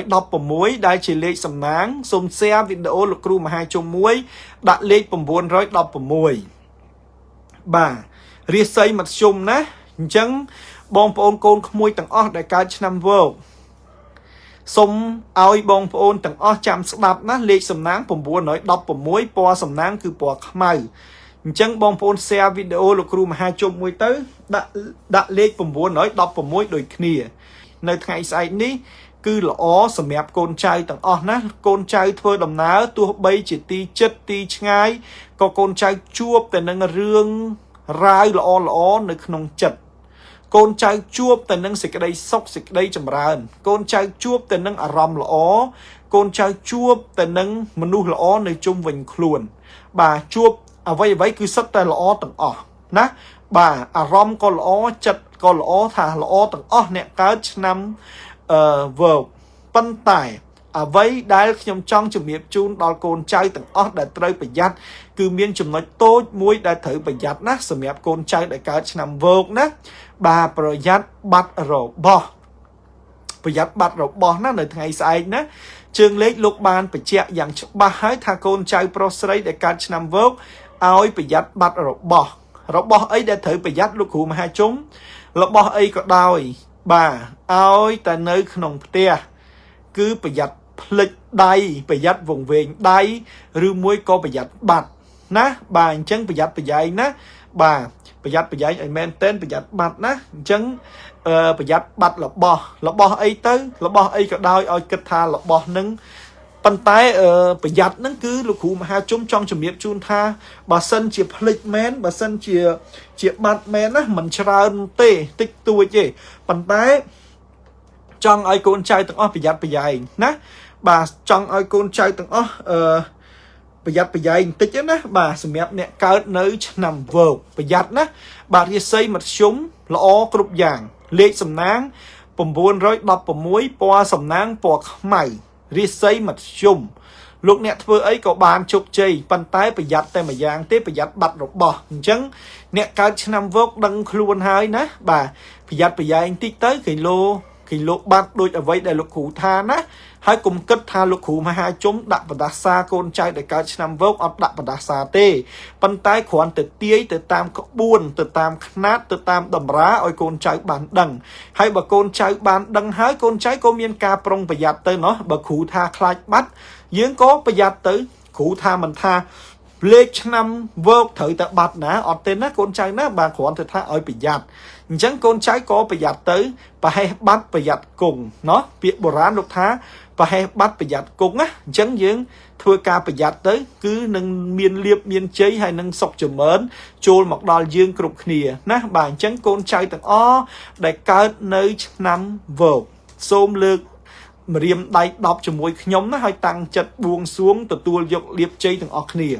916ដែលជាលេខសំណាងសូម share វីដេអូលោកគ្រូមហាជុំមួយដាក់លេខ916បាទរាសីមធ្យមណាអញ្ចឹងបងប្អូនកូនក្មួយទាំងអស់ដែលកើតឆ្នាំវោកសូមឲ្យបងប្អូនទាំងអស់ចាំស្ដាប់ណាលេខសំណាង916ពណ៌សំណាងគឺពណ៌ខ្មៅអញ្ចឹងបងប្អូន share វីដេអូលោកគ្រូមហាជុំមួយទៅដាក់លេខ916ដូចគ្នានៅថ្ងៃស្អែកនេះគឺល្អសម្រាប់កូនចៅទាំងអស់ណាកូនចៅធ្វើដំណើរទោះបីជាទីជិតទីឆ្ងាយក៏កូនចៅជួបតែនឹងរឿងរាវល្អនៅក្នុងចិត្តកូនចៅជួបតែនឹងសេចក្តីសុខសេចក្តីចម្រើនកូនចៅជួបតែនឹងអារម្មណ៍ល្អកូនចៅជួបតែនឹងមនុស្សល្អនៅជុំវិញខ្លួនបាទជួបអ្វីគឺសិតតែល្អទាំងអស់ណាបាទអារម្មណ៍ក៏ល្អចិត្តក៏ល្អថាល្អទាំងអស់អ្នកកើតឆ្នាំវោកប៉ុន្តែអ្វីដែលខ្ញុំចង់ជំរាបជូនដល់កូនចៅទាំងអស់ដែលត្រូវប្រយ័ត្នគឺមានចំណុចតូចមួយដែលត្រូវប្រយ័ត្នណាសម្រាប់កូនចៅដែលកើតឆ្នាំវោកណាបាទប្រយ័ត្នបាត់របស់ណានៅថ្ងៃស្អែកណាជើងលេខលោកបានបញ្ជាក់យ៉ាងច្បាស់ហើយថាកូនចៅប្រុសស្រីដែលកើតឆ្នាំវោកឲ្យប្រយ័ត្នបាត់របស់អីដែលត្រូវប្រយ័ត្នលោកគ្រូមហាជុំរបស់អីក៏ដោយបាទឲ្យតែនៅក្នុងផ្ទះគឺប្រយ័ត្នភ្លេចដៃប្រយ័ត្នវង្វេងដៃឬមួយក៏ប្រយ័ត្នបាត់ណាបាទអញ្ចឹងប្រយ័ត្នប្រយែងណាបាទប្រយ័ត្នប្រយែងឲ្យមែនតែនប្រយ័ត្នបាត់ណាអញ្ចឹងប្រយ័ត្នបាត់របស់អីទៅរបស់អីក៏ដោយឲ្យគិតថារបស់នឹងប៉ុន្តែប្រយ័ត្នហ្នឹងគឺលោកគ្រូមហាជុំចង់ជំរាបជូនថាបើសិនជាភ្លេចមែនបើសិនជាបាត់មែនណាមិនច្រើនទេតិចតួចទេប៉ុន្តែចង់ឲ្យកូនចៅទាំងអស់ប្រយ័ត្នប្រយែងណាបាទចង់ឲ្យកូនចៅទាំងអស់ប្រយ័ត្នប្រយែងបន្តិចណាបាទសម្រាប់អ្នកកើតនៅឆ្នាំវោកប្រយ័ត្នណាបាទរាសីមធ្យមល្អគ្រប់យ៉ាងលេខសំណាង916ពណ៌សំណាងពណ៌ខ្មៅរាសីមធ្យមលោកអ្នកធ្វើអីក៏បានជោគជ័យប៉ុន្តែប្រយ័ត្នតែម្យ៉ាងទេប្រយ័ត្នបាត់របស់អញ្ចឹងអ្នកកើតឆ្នាំវោកដឹងខ្លួនហើយណាបាទប្រយ័ត្នប្រយែងតិចទៅគេ គីឡូបាត់ដូចអ្វីដែលលោកគ្រូថាណាហើយកុំគិតថាលោកគ្រូមហាជុំដាក់បដាសាកូនចៅដែលកើតឆ្នាំវោកអត់ដាក់បដាសាទេប៉ុន្តែគ្រាន់តែទាយទៅតាមក្បួនទៅតាមຂ្នាតទៅតាមតម្រាឲ្យកូនចៅបានដឹងហើយបើកូនចៅបានដឹងហើយកូនចៅក៏មានការប្រុងប្រយ័ត្នទៅណោះបើគ្រូថាខ្លាចបាត់យើងក៏ប្រយ័ត្នទៅគ្រូថាមិនថាលេខឆ្នាំវោកត្រូវតែបាត់ណាអត់ទេណាកូនចៅណាបានគ្រាន់តែថាឲ្យប្រយ័ត្នអញ្ចឹងកូនចៅក៏ប្រយ័ត្នទៅប្រហែសបាត់ប្រយ័ត្នគង់ណោះពាក្យបុរាណលោកថាប្រហែសបាត់ប្រយ័ត្នគង់ណាអញ្ចឹងយើងធ្វើការប្រយ័ត្នទៅគឺនឹងមានលៀបមានជ័យហើយនឹងសុខចម្រើនចូលមកដល់យើងគ្រប់គ្នាណាបាទអញ្ចឹងកូនចៅទាំងអស់ដែលកើតនៅឆ្នាំវោកសូមលើកម្រាមដៃ10ជាមួយខ្ញុំណាហើយតាំងចិត្តបួងសួងទទួលយកលៀបជ័យទាំងអស់គ្នា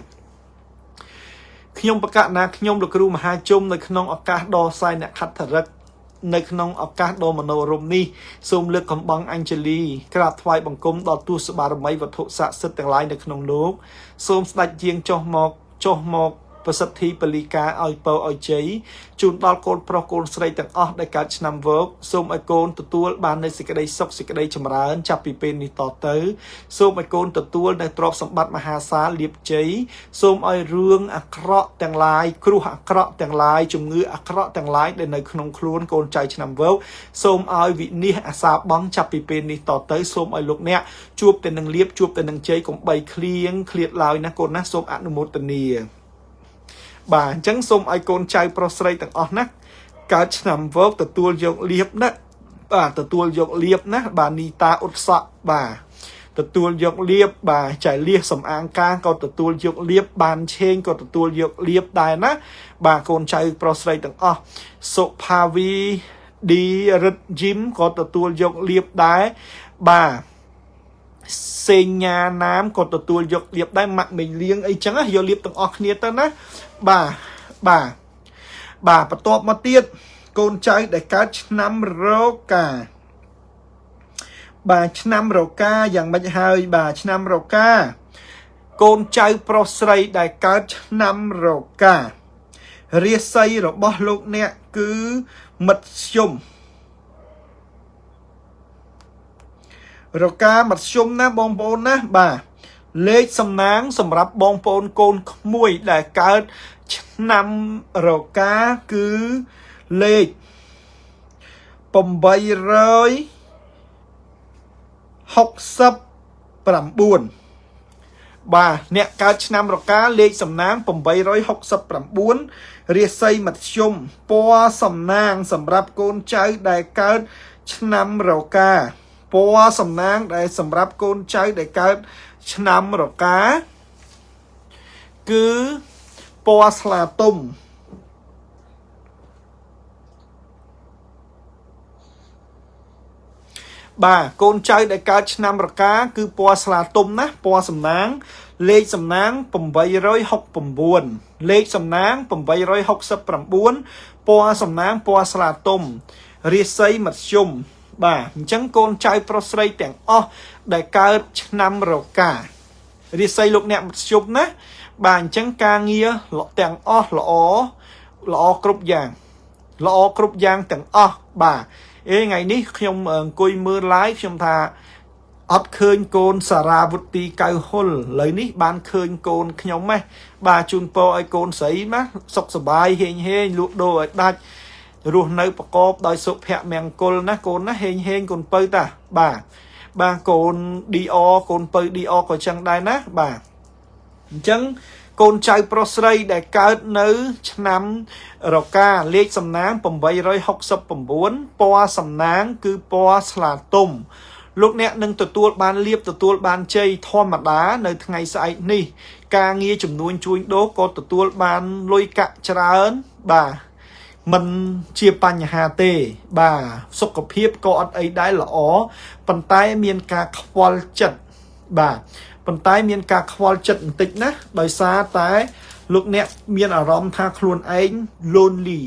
ខ្ញុំប្រកាសណាខ្ញុំលោកគ្រូមហាជុំនៅក្នុងឱកាសដ៏សែនអ្នកខត្តរិកនៅក្នុងឱកាសដ៏មនោរម្យនេះសូមលើកកំបងអញ្ជលីក្រាបថ្វាយបង្គំដល់ទូសបារមីវត្ថុស័ក្តិសិទ្ធិទាំងឡាយនៅក្នុងលោកសូមស្ដេចជាងចុះមកប្រសិទ្ធិបលិកាឲ្យពរឲ្យជ័យជូនដល់កូនប្រុសកូនស្រីទាំងអស់ដែលកើតឆ្នាំវោកសូមឲ្យកូនទទួលបាននូវសេចក្តីសុខសេចក្តីចម្រើនចាប់ពីពេលនេះតទៅសូមឲ្យកូនទទួលនូវទ្រព្យសម្បត្តិមហាសាលលាភជ័យសូមឲ្យរឿងអាក្រក់ទាំងឡាយគ្រោះអាក្រក់ទាំងឡាយជំងឺអាក្រក់ទាំងឡាយដែលនៅក្នុងខ្លួនកូនចៅឆ្នាំវោកសូមឲ្យវិនិច្ឆ័យអាសាបង់ចាប់ពីពេលនេះតទៅសូមឲ្យលោកអ្នកជួបតែនឹងលាភជួបតែនឹងជ័យកុំបីឃ្លៀងឃ្លាតឡើយណាកូនណាសូមអនុមោទនាបាទអញ្ចឹងសូមឲ្យកូនចៅប្រុសស្រីទាំងអស់ណាកើតឆ្នាំវោកទទួលយកលៀបណាបាទទទួលយកលៀបណាបាទនីតាឧត្តស័កបាទទទួលយកលៀបបាទចៃលៀសសំអាងការក៏ទទួលយកលៀបបានឆេងក៏ទទួលយកលៀបដែរណាបាទកូនចៅប្រុសស្រីទាំងអស់សុផាវីឌីរិទ្ធជីមក៏ទទួលយកលៀបដែរបាទសេញ្ញាណាមក៏ទទួលយកលៀបដែរម៉ាក់មេលៀងអីចឹងយកលៀបទាំងអស់គ្នាទៅណាបាទបន្ទាប់មកទៀតកូនចៅដែលកើតឆ្នាំរកាបាទឆ្នាំរកាយ៉ាងម៉េចហើយបាទឆ្នាំរកាកូនចៅប្រុសស្រីដែលកើតឆ្នាំរការាសីរបស់លោកអ្នកគឺមធ្យមរកាមធ្យមណាបងប្អូនណាបាទលេខសំណាងសម្រាប់បងប្អូនកូនក្មួយដែលកើតឆ្នាំរកាគឺលេខ869បាទអ្នកកើតឆ្នាំរកាលេខសំណាង869រាសីមធ្យមពណ៌សំណាងសម្រាប់កូនចៅដែលកើតឆ្នាំរកាពណ៌សំណាងដែលសម្រាប់កូនចៅដែលកើតឆ្នាំរកាគឺពណ៌ស្លាទុំបាទកូនចៅដែលកើតឆ្នាំរកាគឺពណ៌ស្លាទុំណាពណ៌សំណាងលេខសំណាង869លេខសំណាង869ពណ៌សំណាងពណ៌ស្លាទុំរាសីមធ្យមបាទអញ្ចឹងកូនចៅប្រុសស្រីទាំងអស់ដែលកើតឆ្នាំរការាសីលោកអ្នកមធ្យមណាបាទអញ្ចឹងការងារទាំងអស់ល្អគ្រប់យ៉ាងទាំងអស់បាទថ្ងៃនេះខ្ញុំអង្គុយមើល live ខ្ញុំថាអត់ឃើញកូនសារ៉ាវុទីកៅហ៊ុលឥឡូវនេះបានឃើញកូនខ្ញុំម៉េះបាទជូនពរឲ្យកូនស្រីណាសុខសប្បាយហេងលក់ដូរឲ្យដាច់រស់នៅប្រកបដោយសុភមង្គលណាកូនណាហេងកូនពៅតាបាទកូនឌីអកូនពៅឌីអក៏ចឹងដែរណាបាទអញ្ចឹងកូនចៅប្រុសស្រីដែលកើតនៅឆ្នាំរកាលេខសំណាង869ពណ៌សំណាងគឺពណ៌ស្លាទុំលោកអ្នកនឹងទទួលបានលៀបទទួលបានជ័យធម្មតានៅថ្ងៃស្អែកនេះការងារចំនួនជួញដូរក៏ទទួលបានលុយកាក់ច្រើនបាទមិនជាបញ្ហាទេបាទសុខភាពក៏អត់អីដែរល្អប៉ុន្តែមានការខ្វល់ចិត្តបាទប៉ុន្តែមានការខ្វល់ចិត្តបន្តិចណាដោយសារតែលោកអ្នកមានអារម្មណ៍ថាខ្លួនឯង lonely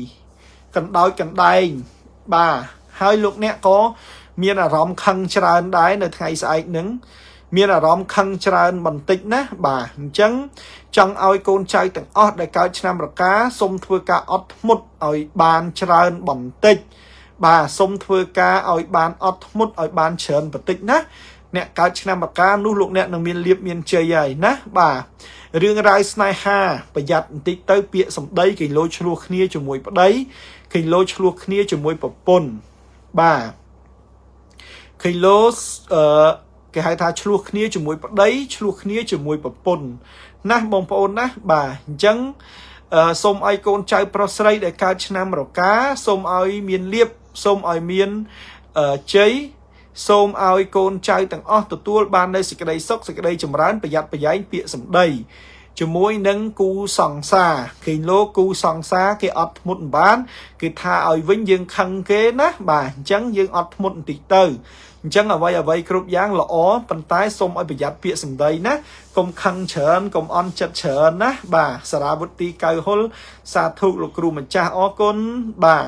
កណ្ដោចកណ្ដែងបាទហើយលោកអ្នកក៏មានអារម្មណ៍ខឹងច្រើនដែរនៅថ្ងៃស្អែកហ្នឹងមានអារម្មណ៍ខឹងច្រើនបន្តិចណាបាទអញ្ចឹងចង់ឲ្យកូនចៅទាំងអស់ដែលកើតឆ្នាំរកាសូមធ្វើការអត់ធ្មត់ឲ្យបានច្រើនបន្តិច bà sông thưa ca ỏi bàn ọt mút ỏi bàn chờn và tích ná nè caoឆ្នាំបកានោះលោកអ្នកនឹងមានលៀបមានជ័យហើយណាបាទរឿងរ៉ាវស្នេហាប្រយ័ត្នបន្តិចទៅពាក្យសម្ដីគេលោឆ្លោះគ្នាជាមួយប្តីគេលោឆ្លោះគ្នាជាមួយប្រពន្ធបាទគេលោគេហៅថាឆ្លោះគ្នាជាមួយប្តីឆ្លោះគ្នាជាមួយប្រពន្ធណាបងប្អូនណាបាទអញ្ចឹងសូមឲ្យកូនចៅប្រុសស្រីដែលកើតឆ្នាំរកាសូមឲ្យមានលៀបសូមឲ្យមានជ័យសូមឲ្យកូនចៅទាំងអស់ទទួលបាននូវសេចក្តីសុខសេចក្តីចម្រើនប្រយ័ត្នប្រយែងពាក្យសម្ដីជាមួយនឹងគូសង្សារគេលោកគូសង្សារគេអត់ធ្មត់មិនបានគេថាឲ្យវិញយើងខឹងគេណាបាទអញ្ចឹងយើងអត់ធ្មត់បន្តិចទៅអញ្ចឹងអ្វីគ្រប់យ៉ាងល្អប៉ុន្តែសូមឲ្យប្រយ័ត្នពាក្យសម្ដីណាកុំខឹងច្រើនកុំអន់ចិត្តច្រើនណាបាទសារាវុទីកៅហុលសាធុលោកគ្រូម្ចាស់អរគុណបាទ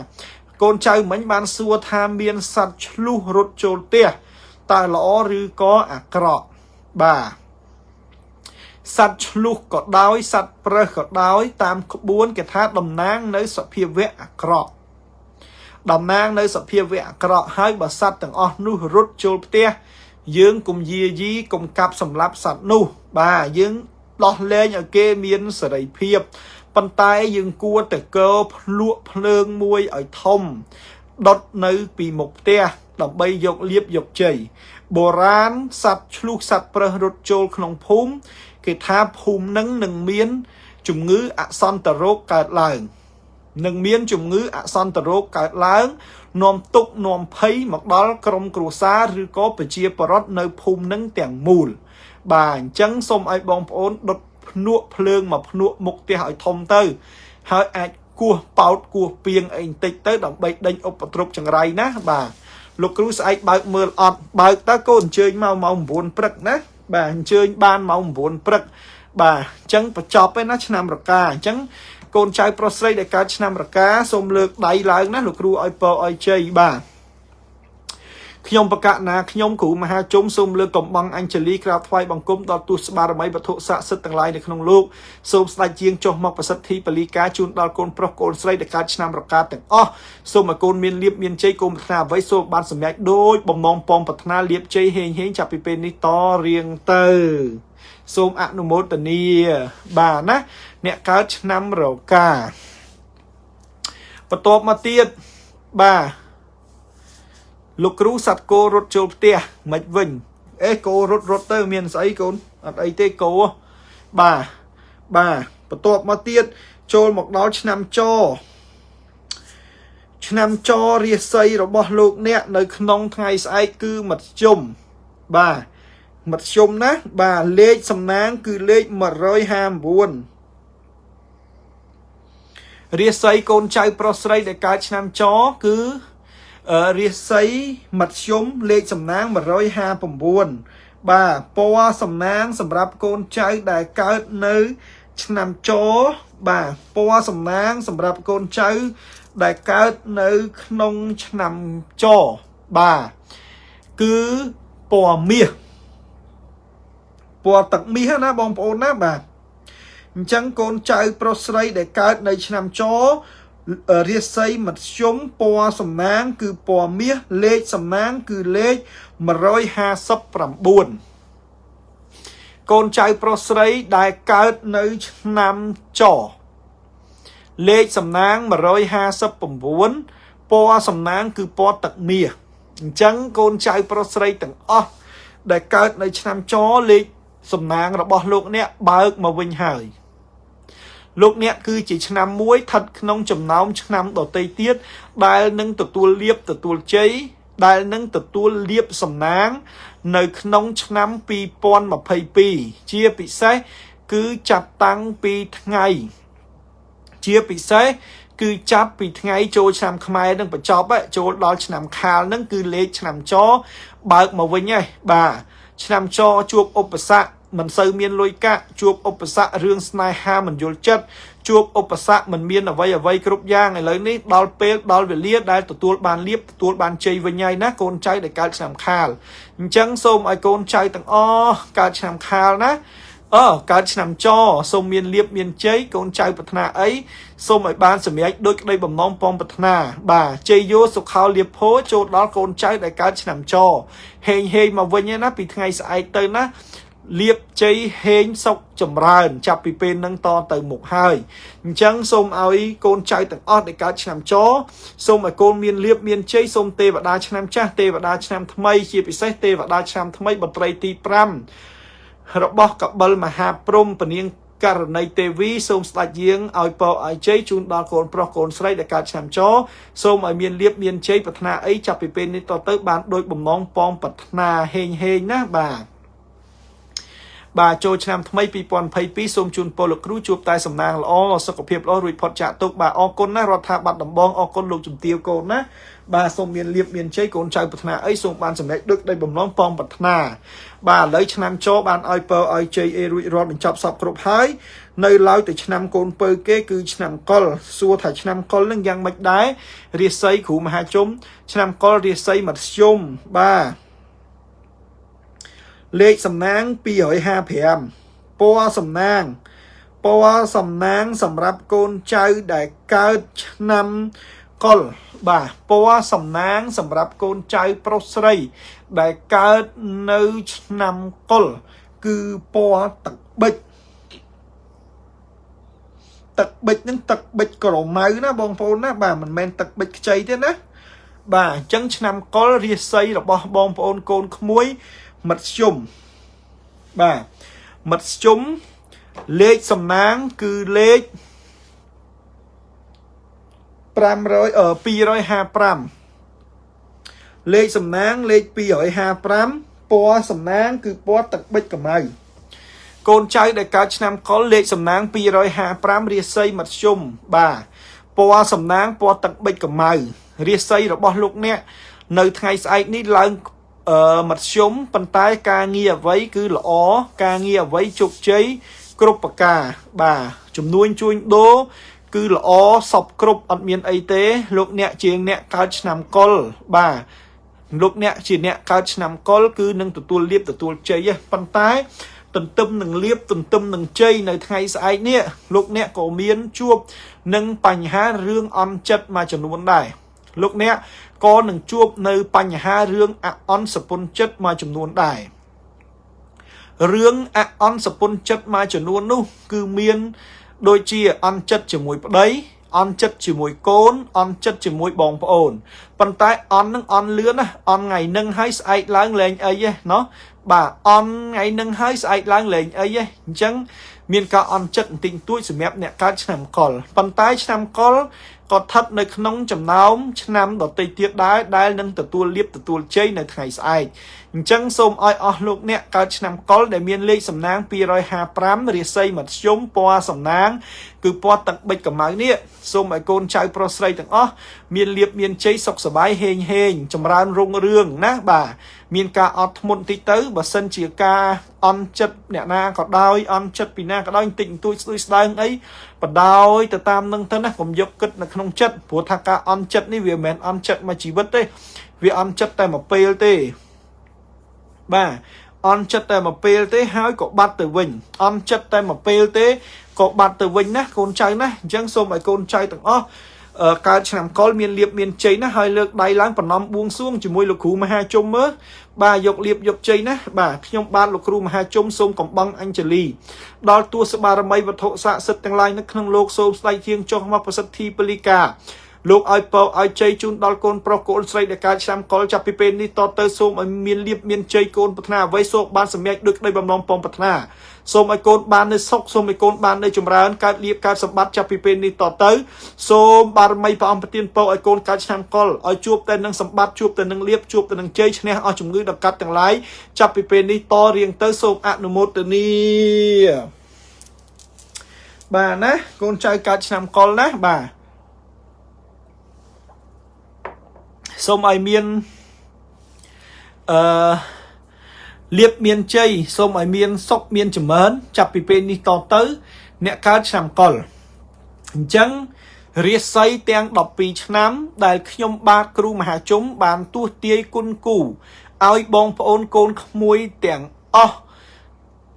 កូនចៅមិញបានសួរថាមានសត្វឆ្លុះរត់ចូលផ្ទះតើល្អឬក៏អាក្រក់បាទសត្វឆ្លុះក៏ដោយសត្វប្រើសក៏ដោយតាមក្បួនគេថាតំណាងនៅសភាវៈអាក្រក់តំណាងនៅសភាវៈអាក្រក់ហើយបើសត្វទាំងអស់នោះរត់ចូលផ្ទះយើងកុំយាយីកុំកាប់សម្លាប់សត្វនោះបាទយើងដោះលែងឲ្យគេមានសេរីភាពប៉ុន្តែយើងគួរតែកោភ្លក់ភ្លើងមួយឲ្យធំដុតនៅពីមុខផ្ទះដើម្បីយកលៀបយកជ័យបុរាណសត្វឆ្លុះសត្វប្រើសរត់ចូលក្នុងភូមិគេថាភូមិនឹងមានជំងឺអសន្នរោគកើតឡើងនឹងមានជំងឺអសន្នរោគកើតឡើងនាំទុក្ខនាំភ័យមកដល់ក្រុមគ្រួសារឬក៏ប្រជាពលរដ្ឋនៅភូមិនឹងទាំងមូលបាទអញ្ចឹងសូមឲ្យបងប្អូនដុតភ្នក់ភ្លើងមកភ្នក់មុខផ្ទះឲ្យធំទៅហើយអាចគោះប៉ោតគោះពីងអីបន្តិចទៅដើម្បីដេញឧបទ្រពចង្រៃណាបាទលោកគ្រូស្អែកបើកមើលអត់បើកតើកូនអញ្ជើញមកម៉ោង 9 ព្រឹកណាបាទអញ្ជើញបានម៉ោង 9 ព្រឹកបាទអញ្ចឹងបញ្ចប់ហើយណាឆ្នាំរកាអញ្ចឹងកូនចៅប្រុសស្រីដែលកើតឆ្នាំរកាសូមលើកដៃឡើងណាលោកគ្រូឲ្យពរឲ្យជ័យបាទខ្ញុំបកណាខ្ញុំគ្រូមហាជុំសូមលើកកំបងអញ្ជលីក្រាបថ្វាយបង្គំដល់ទូតស្បារមីវត្ថុស័ក្តិសិទ្ធិទាំងឡាយនៅក្នុងលោកសូមស្ដេចជាងចុះមកប្រសិទ្ធិបលីកាជូនដល់កូនប្រុសកូនស្រីដែលកើតឆ្នាំរកាទាំងអស់សូមឲ្យកូនមានលៀបមានជ័យគោលប្រាថ្នាអ្វីសូមបានសម្រេចដោយបំណងពងប្រាថ្នាលៀបជ័យហេងចាប់ពីពេលនេះតរៀងទៅសូមអនុមោទនាបាទណាអ្នកកើតឆ្នាំរកាបន្ទាប់មកទៀតបាទលោកគ្រូសัตว์គោរត់ចូលផ្ទះមិនវិញអេគោរត់ទៅមានស្អីកូនអត់អីទេគោបាទបន្ទាប់មកទៀតចូលមកដល់ឆ្នាំចរាសីរបស់លោកអ្នកនៅក្នុងថ្ងៃស្អែកគឺមធ្យមបាទមធ្យមណាបាទលេខសំណាងគឺលេខ159រាសីកូនចៅប្រុសស្រីដែលកើតឆ្នាំចគឺរាសីមធ្យមលេខសំណាង159បាទពណ៌សំណាងសម្រាប់កូនចៅដែលកើតនៅឆ្នាំចបាទពណ៌សំណាងសម្រាប់កូនចៅដែលកើតនៅក្នុងឆ្នាំចបាទគឺពណ៌មាសពណ៌ទឹកមាសណាបងប្អូនណាបាទអញ្ចឹងកូនចៅប្រុសស្រីដែលកើតនៅឆ្នាំចរាសីមធ្យមពណ៌សំណាងគឺពណ៌មាសលេខសំណាងគឺលេខ159កូនចៅប្រុសស្រីដែលកើតនៅឆ្នាំចលេខសំណាង159ពណ៌សំណាងគឺពណ៌ទឹកមាសអញ្ចឹងកូនចៅប្រុសស្រីទាំងអស់ដែលកើតនៅឆ្នាំចលេខសំណាងរបស់លោកអ្នកបើកមកវិញហើយលោកអ្នកគឺជាឆ្នាំមួយស្ថិតក្នុងចំណោមឆ្នាំដទៃទៀតដែលនឹងទទួលលៀបទទួលជ័យដែលនឹងទទួលលៀបសំណាងនៅក្នុងឆ្នាំ2022ជាពិសេសគឺចាប់តាំងពីថ្ងៃជាពិសេសគឺចាប់ពីថ្ងៃចូលឆ្នាំខ្មែរនឹងបញ្ចប់ចូលដល់ឆ្នាំខាលនឹងគឺលេខឆ្នាំចបើកមកវិញហើយបាទឆ្នាំចជួបឧបសគ្គមិនសូវមានលុយកាក់ជួបឧបសគ្គរឿងស្នេហាមិនយល់ចិត្តជួបឧបសគ្គមិនមានអ្វីគ្រប់យ៉ាងឥឡូវនេះដល់ពេលដល់វេលាដែលទទួលបានលៀបទទួលបានជ័យវិញហើយណាកូនចៅដែលកើតឆ្នាំខាលអញ្ចឹងសូមឲ្យកូនចៅទាំងអស់កើតឆ្នាំខាលណា កើតឆ្នាំចសូមមានលៀបមានជ័យកូនចៅប្រាថ្នាអីសូមឲ្យបានសម្រេចដោយក្តីបំណងពងប្រាថ្នាបាទជ័យយោសុខោលៀបភោចូលដល់កូនចៅដែលកើតឆ្នាំចហេងមកវិញណាពីថ្ងៃស្អែកទៅណាលៀបជ័យហេងសុខចម្រើនចាប់ពីពេលនឹងតទៅមុខហើយអញ្ចឹងសូមឲ្យកូនចៅទាំងអស់ដែលកើតឆ្នាំចសូមឲ្យកូនមានលៀបមានជ័យសូមទេវតាឆ្នាំចាស់ទេវតាឆ្នាំថ្មីជាពិសេសទេវតាឆ្នាំថ្មីបត្រីទី5របស់កបិលមហាព្រំពនាងករណីទេវីសូមស្ដេចយាងឲ្យពរឲ្យជ័យជូនដល់កូនប្រុសកូនស្រីដែលកើតឆ្នាំចសូមឲ្យមានលៀបមានជ័យប្រាថ្នាអីចាប់ពីពេលនេះតទៅបានដោយបំណងប៉ងប្រាថ្នាហេងណាបាទចូលឆ្នាំថ្មី2022សូមជូនពលលោកគ្រូជួបតែសំណាងល្អសុខភាពល្អរួចផុតចាកទុក្ខបាទអរគុណណារដ្ឋាភិបាលដំបងអរគុណលោកជំទាវកូនណាបាទសូមមានលៀបមានជ័យកូនចៅប្រាថ្នាអីសូមបានសម្រេចដូចដោយបំណងប៉ងប្រាថ្នាបាទឥឡូវឆ្នាំចបានឲ្យពរឲ្យជ័យអីរួចរាល់បញ្ចប់សពគ្រប់ហើយនៅឡើយតែឆ្នាំកូនពៅគេគឺឆ្នាំកុលសួរថាឆ្នាំកុលនឹងយ៉ាងម៉េចដែររាសីគ្រូមហាជុំឆ្នាំកុលរាសីមធ្យមបាទលេខសំណាង255ពណ៌សំណាងសម្រាប់កូនចៅដែលកើតឆ្នាំកុលបាទពណ៌សំណាងសម្រាប់កូនចៅប្រុសស្រីដែលកើតនៅឆ្នាំកុលគឺពណ៌ទឹកប៊ិចហ្នឹងទឹកប៊ិចក្រមៅណាបងប្អូនណាបាទមិនមែនទឹកប៊ិចខ្ចីទេណាបាទអញ្ចឹងឆ្នាំកុលរាសីរបស់បងប្អូនកូនក្មួយមធ្យមបាទមធ្យមលេខសំណាងគឺលេខ255លេខសំណាងលេខ255ពណ៌សំណាងគឺពណ៌ទឹកប៊ិចកម្ៅកូនចៅដែលកើតឆ្នាំកុលលេខសំណាង255រាសីមធ្យមបាទពណ៌សំណាងពណ៌ទឹកប៊ិចកម្ៅរាសីរបស់លោកអ្នកនៅថ្ងៃស្អែកនេះឡើងមធ្យមប៉ុន្តែការងារអ្វីគឺល្អការងារអ្វីជោគជ័យគ្រប់ប្រការបាទចំនួនជួញដូរគឺល្អសពគ្រប់អត់មានអីទេលោកអ្នកជាអ្នកកើតឆ្នាំកុលបាទលោកអ្នកជាអ្នកកើតឆ្នាំកុលគឺនឹងទទួលលៀបទទួលជ័យប៉ុន្តែទន្ទឹមនឹងលៀបទន្ទឹមនឹងជ័យនៅថ្ងៃស្អែកនេះលោកអ្នកក៏មានជួបនឹងបញ្ហារឿងអន់ចិត្តមួយចំនួនដែរលោកអ្នកក៏នឹងជួបនៅបញ្ហារឿងអអន់សពុនចិត្តមួយចំនួនដែររឿងអអន់សពុនចិត្តមួយចំនួននោះគឺមានដូចជាអន់ចិត្តជាមួយប្តីអន់ចិត្តជាមួយកូនអន់ចិត្តជាមួយបងប្អូនប៉ុន្តែអន់នឹងអន់លឿនណាអន់ថ្ងៃនឹងហើយស្អែកឡើងលែងអីទេណោះបាទអន់ថ្ងៃនឹងហើយស្អែកឡើងលែងអីទេអញ្ចឹងមានការអន់ចិត្តបន្តិចបន្តួចសម្រាប់អ្នកកើតឆ្នាំកុលប៉ុន្តែឆ្នាំកុលក៏ស្ថិតនៅក្នុងចំណោមឆ្នាំដទៃទៀតដែរដែលនឹងទទួលលៀបទទួលជ័យនៅថ្ងៃស្អែកអញ្ចឹងសូមឲ្យអស់លោកអ្នកកើតឆ្នាំកុលដែលមានលេខសំណាង255រាសីមធ្យមពណ៌សំណាងគឺពណ៌ទឹកប៊ិចកម្ៅនេះសូមឲ្យកូនចៅប្រុសស្រីទាំងអស់មានលៀបមានជ័យសុខសប្បាយហេងចម្រើនរុងរឿងណាបាទមានការអត់ធ្មត់តិចទៅបើសិនជាការអន់ចិត្តអ្នកណាក៏ដោយអន់ចិត្តពីណាក៏ដោយបន្តិចបន្តួចស្ដួយស្ដើងអីបដោយទៅតាមនឹងទៅណាកុំយកគិតនៅក្នុងចិត្តព្រោះថាការអន់ចិត្តនេះវាមិនមែនអន់ចិត្តមួយជីវិតទេវាអន់ចិត្តតែមួយពេលទេបាទអន់ចិត្តតែមួយពេលទេហើយក៏បាត់ទៅវិញអន់ចិត្តតែមួយពេលទេក៏បាត់ទៅវិញណាកូនចៅណាអញ្ចឹងសូមឲ្យកូនចៅទាំងអស់កើតឆ្នាំកុលមានលៀបមានជ័យណាហើយលើកដៃឡើងប្រណម្យបួងសួងជាមួយលោកគ្រូមហាជុំមើលបាទយកលៀបយកជ័យណាបាទខ្ញុំបាទលោកគ្រូមហាជុំសូមកំបង់អញ្ជលីដល់ទួសបារមីវត្ថុស័ក្តិសិទ្ធិទាំងឡាយនៅក្នុងលោកសូមស្ដេចជាងចុះមកប្រសិទ្ធិពលិកាលោកឲ្យពរឲ្យជ័យជូនដល់កូនប្រុសកូនស្រីដែលកើតឆ្នាំកុលចាប់ពីពេលនេះតទៅសូមឲ្យមានលៀបមានជ័យកូនប្រាថ្នាអ្វីសូមបានសម្រេចដូចដោយបំណងពងប្រាថ្នាសូមឲ្យកូនបាននៅសុខសូមឲ្យកូនបាននៅចម្រើនកើតលៀបកើតសម្បត្តិចាប់ពីពេលនេះតទៅសូមបារមីព្រះអង្គប្រទានពរឲ្យកូនកើតឆ្នាំកុលឲ្យជួបតែនឹងសម្បត្តិជួបតែនឹងលៀបជួបតែនឹងជ័យឈ្នះអស់ជំងឺដកាត់ទាំងឡាយចាប់ពីពេលនេះតរៀងទៅសូមអនុមោទនាបាទណាកូនចៅកើតឆ្នាំកុលណាបាទសូមឲ្យមានលៀបមានជ័យសូមឲ្យមានសុខមានចម្រើនចាប់ពីពេលនេះតទៅអ្នកកើតឆ្នាំកុលអញ្ចឹងរាសីទាំង12ឆ្នាំដែលខ្ញុំបាទគ្រូមហាជុំបានទស្សទាយគុណគូឲ្យបងប្អូនកូនក្មួយទាំងអស់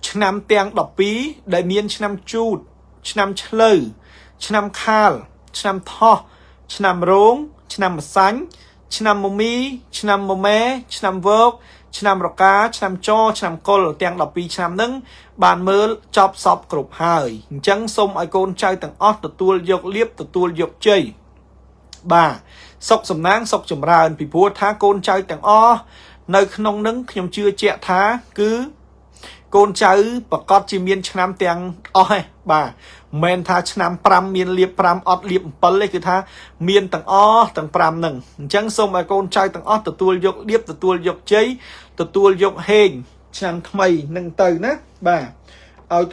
ឆ្នាំទាំង12ដែលមានឆ្នាំជូតឆ្នាំឆ្លូវឆ្នាំខាលឆ្នាំថោះឆ្នាំរោងឆ្នាំម្សាញ់ឆ្នាំមមីឆ្នាំមមែឆ្នាំវោកឆ្នាំរកាឆ្នាំចឆ្នាំកុលទាំង12ឆ្នាំហ្នឹងបានមើលចប់សពគ្រប់ហើយអញ្ចឹងសូមឲ្យកូនចៅទាំងអស់ទទួលយកលៀបទទួលយកជ័យបាទសុខសំណាងសុខចម្រើនពីព្រោះថាកូនចៅទាំងអស់នៅក្នុងនឹងខ្ញុំជឿជាក់ថាគឺកូនចៅប្រកាសជាមានឆ្នាំទាំងអស់ឯងបាទមិនមែនថាឆ្នាំ5មានលៀប5អត់លៀប7ទេគឺថាមានទាំងអស់ទាំង5ហ្នឹងអញ្ចឹងសូមឲ្យកូនចៅទាំងអស់ទទួលយកលៀបទទួលយកជ័យទទួលយកហេងឆ្នាំថ្មីនឹងទៅណាបាទឲ្យ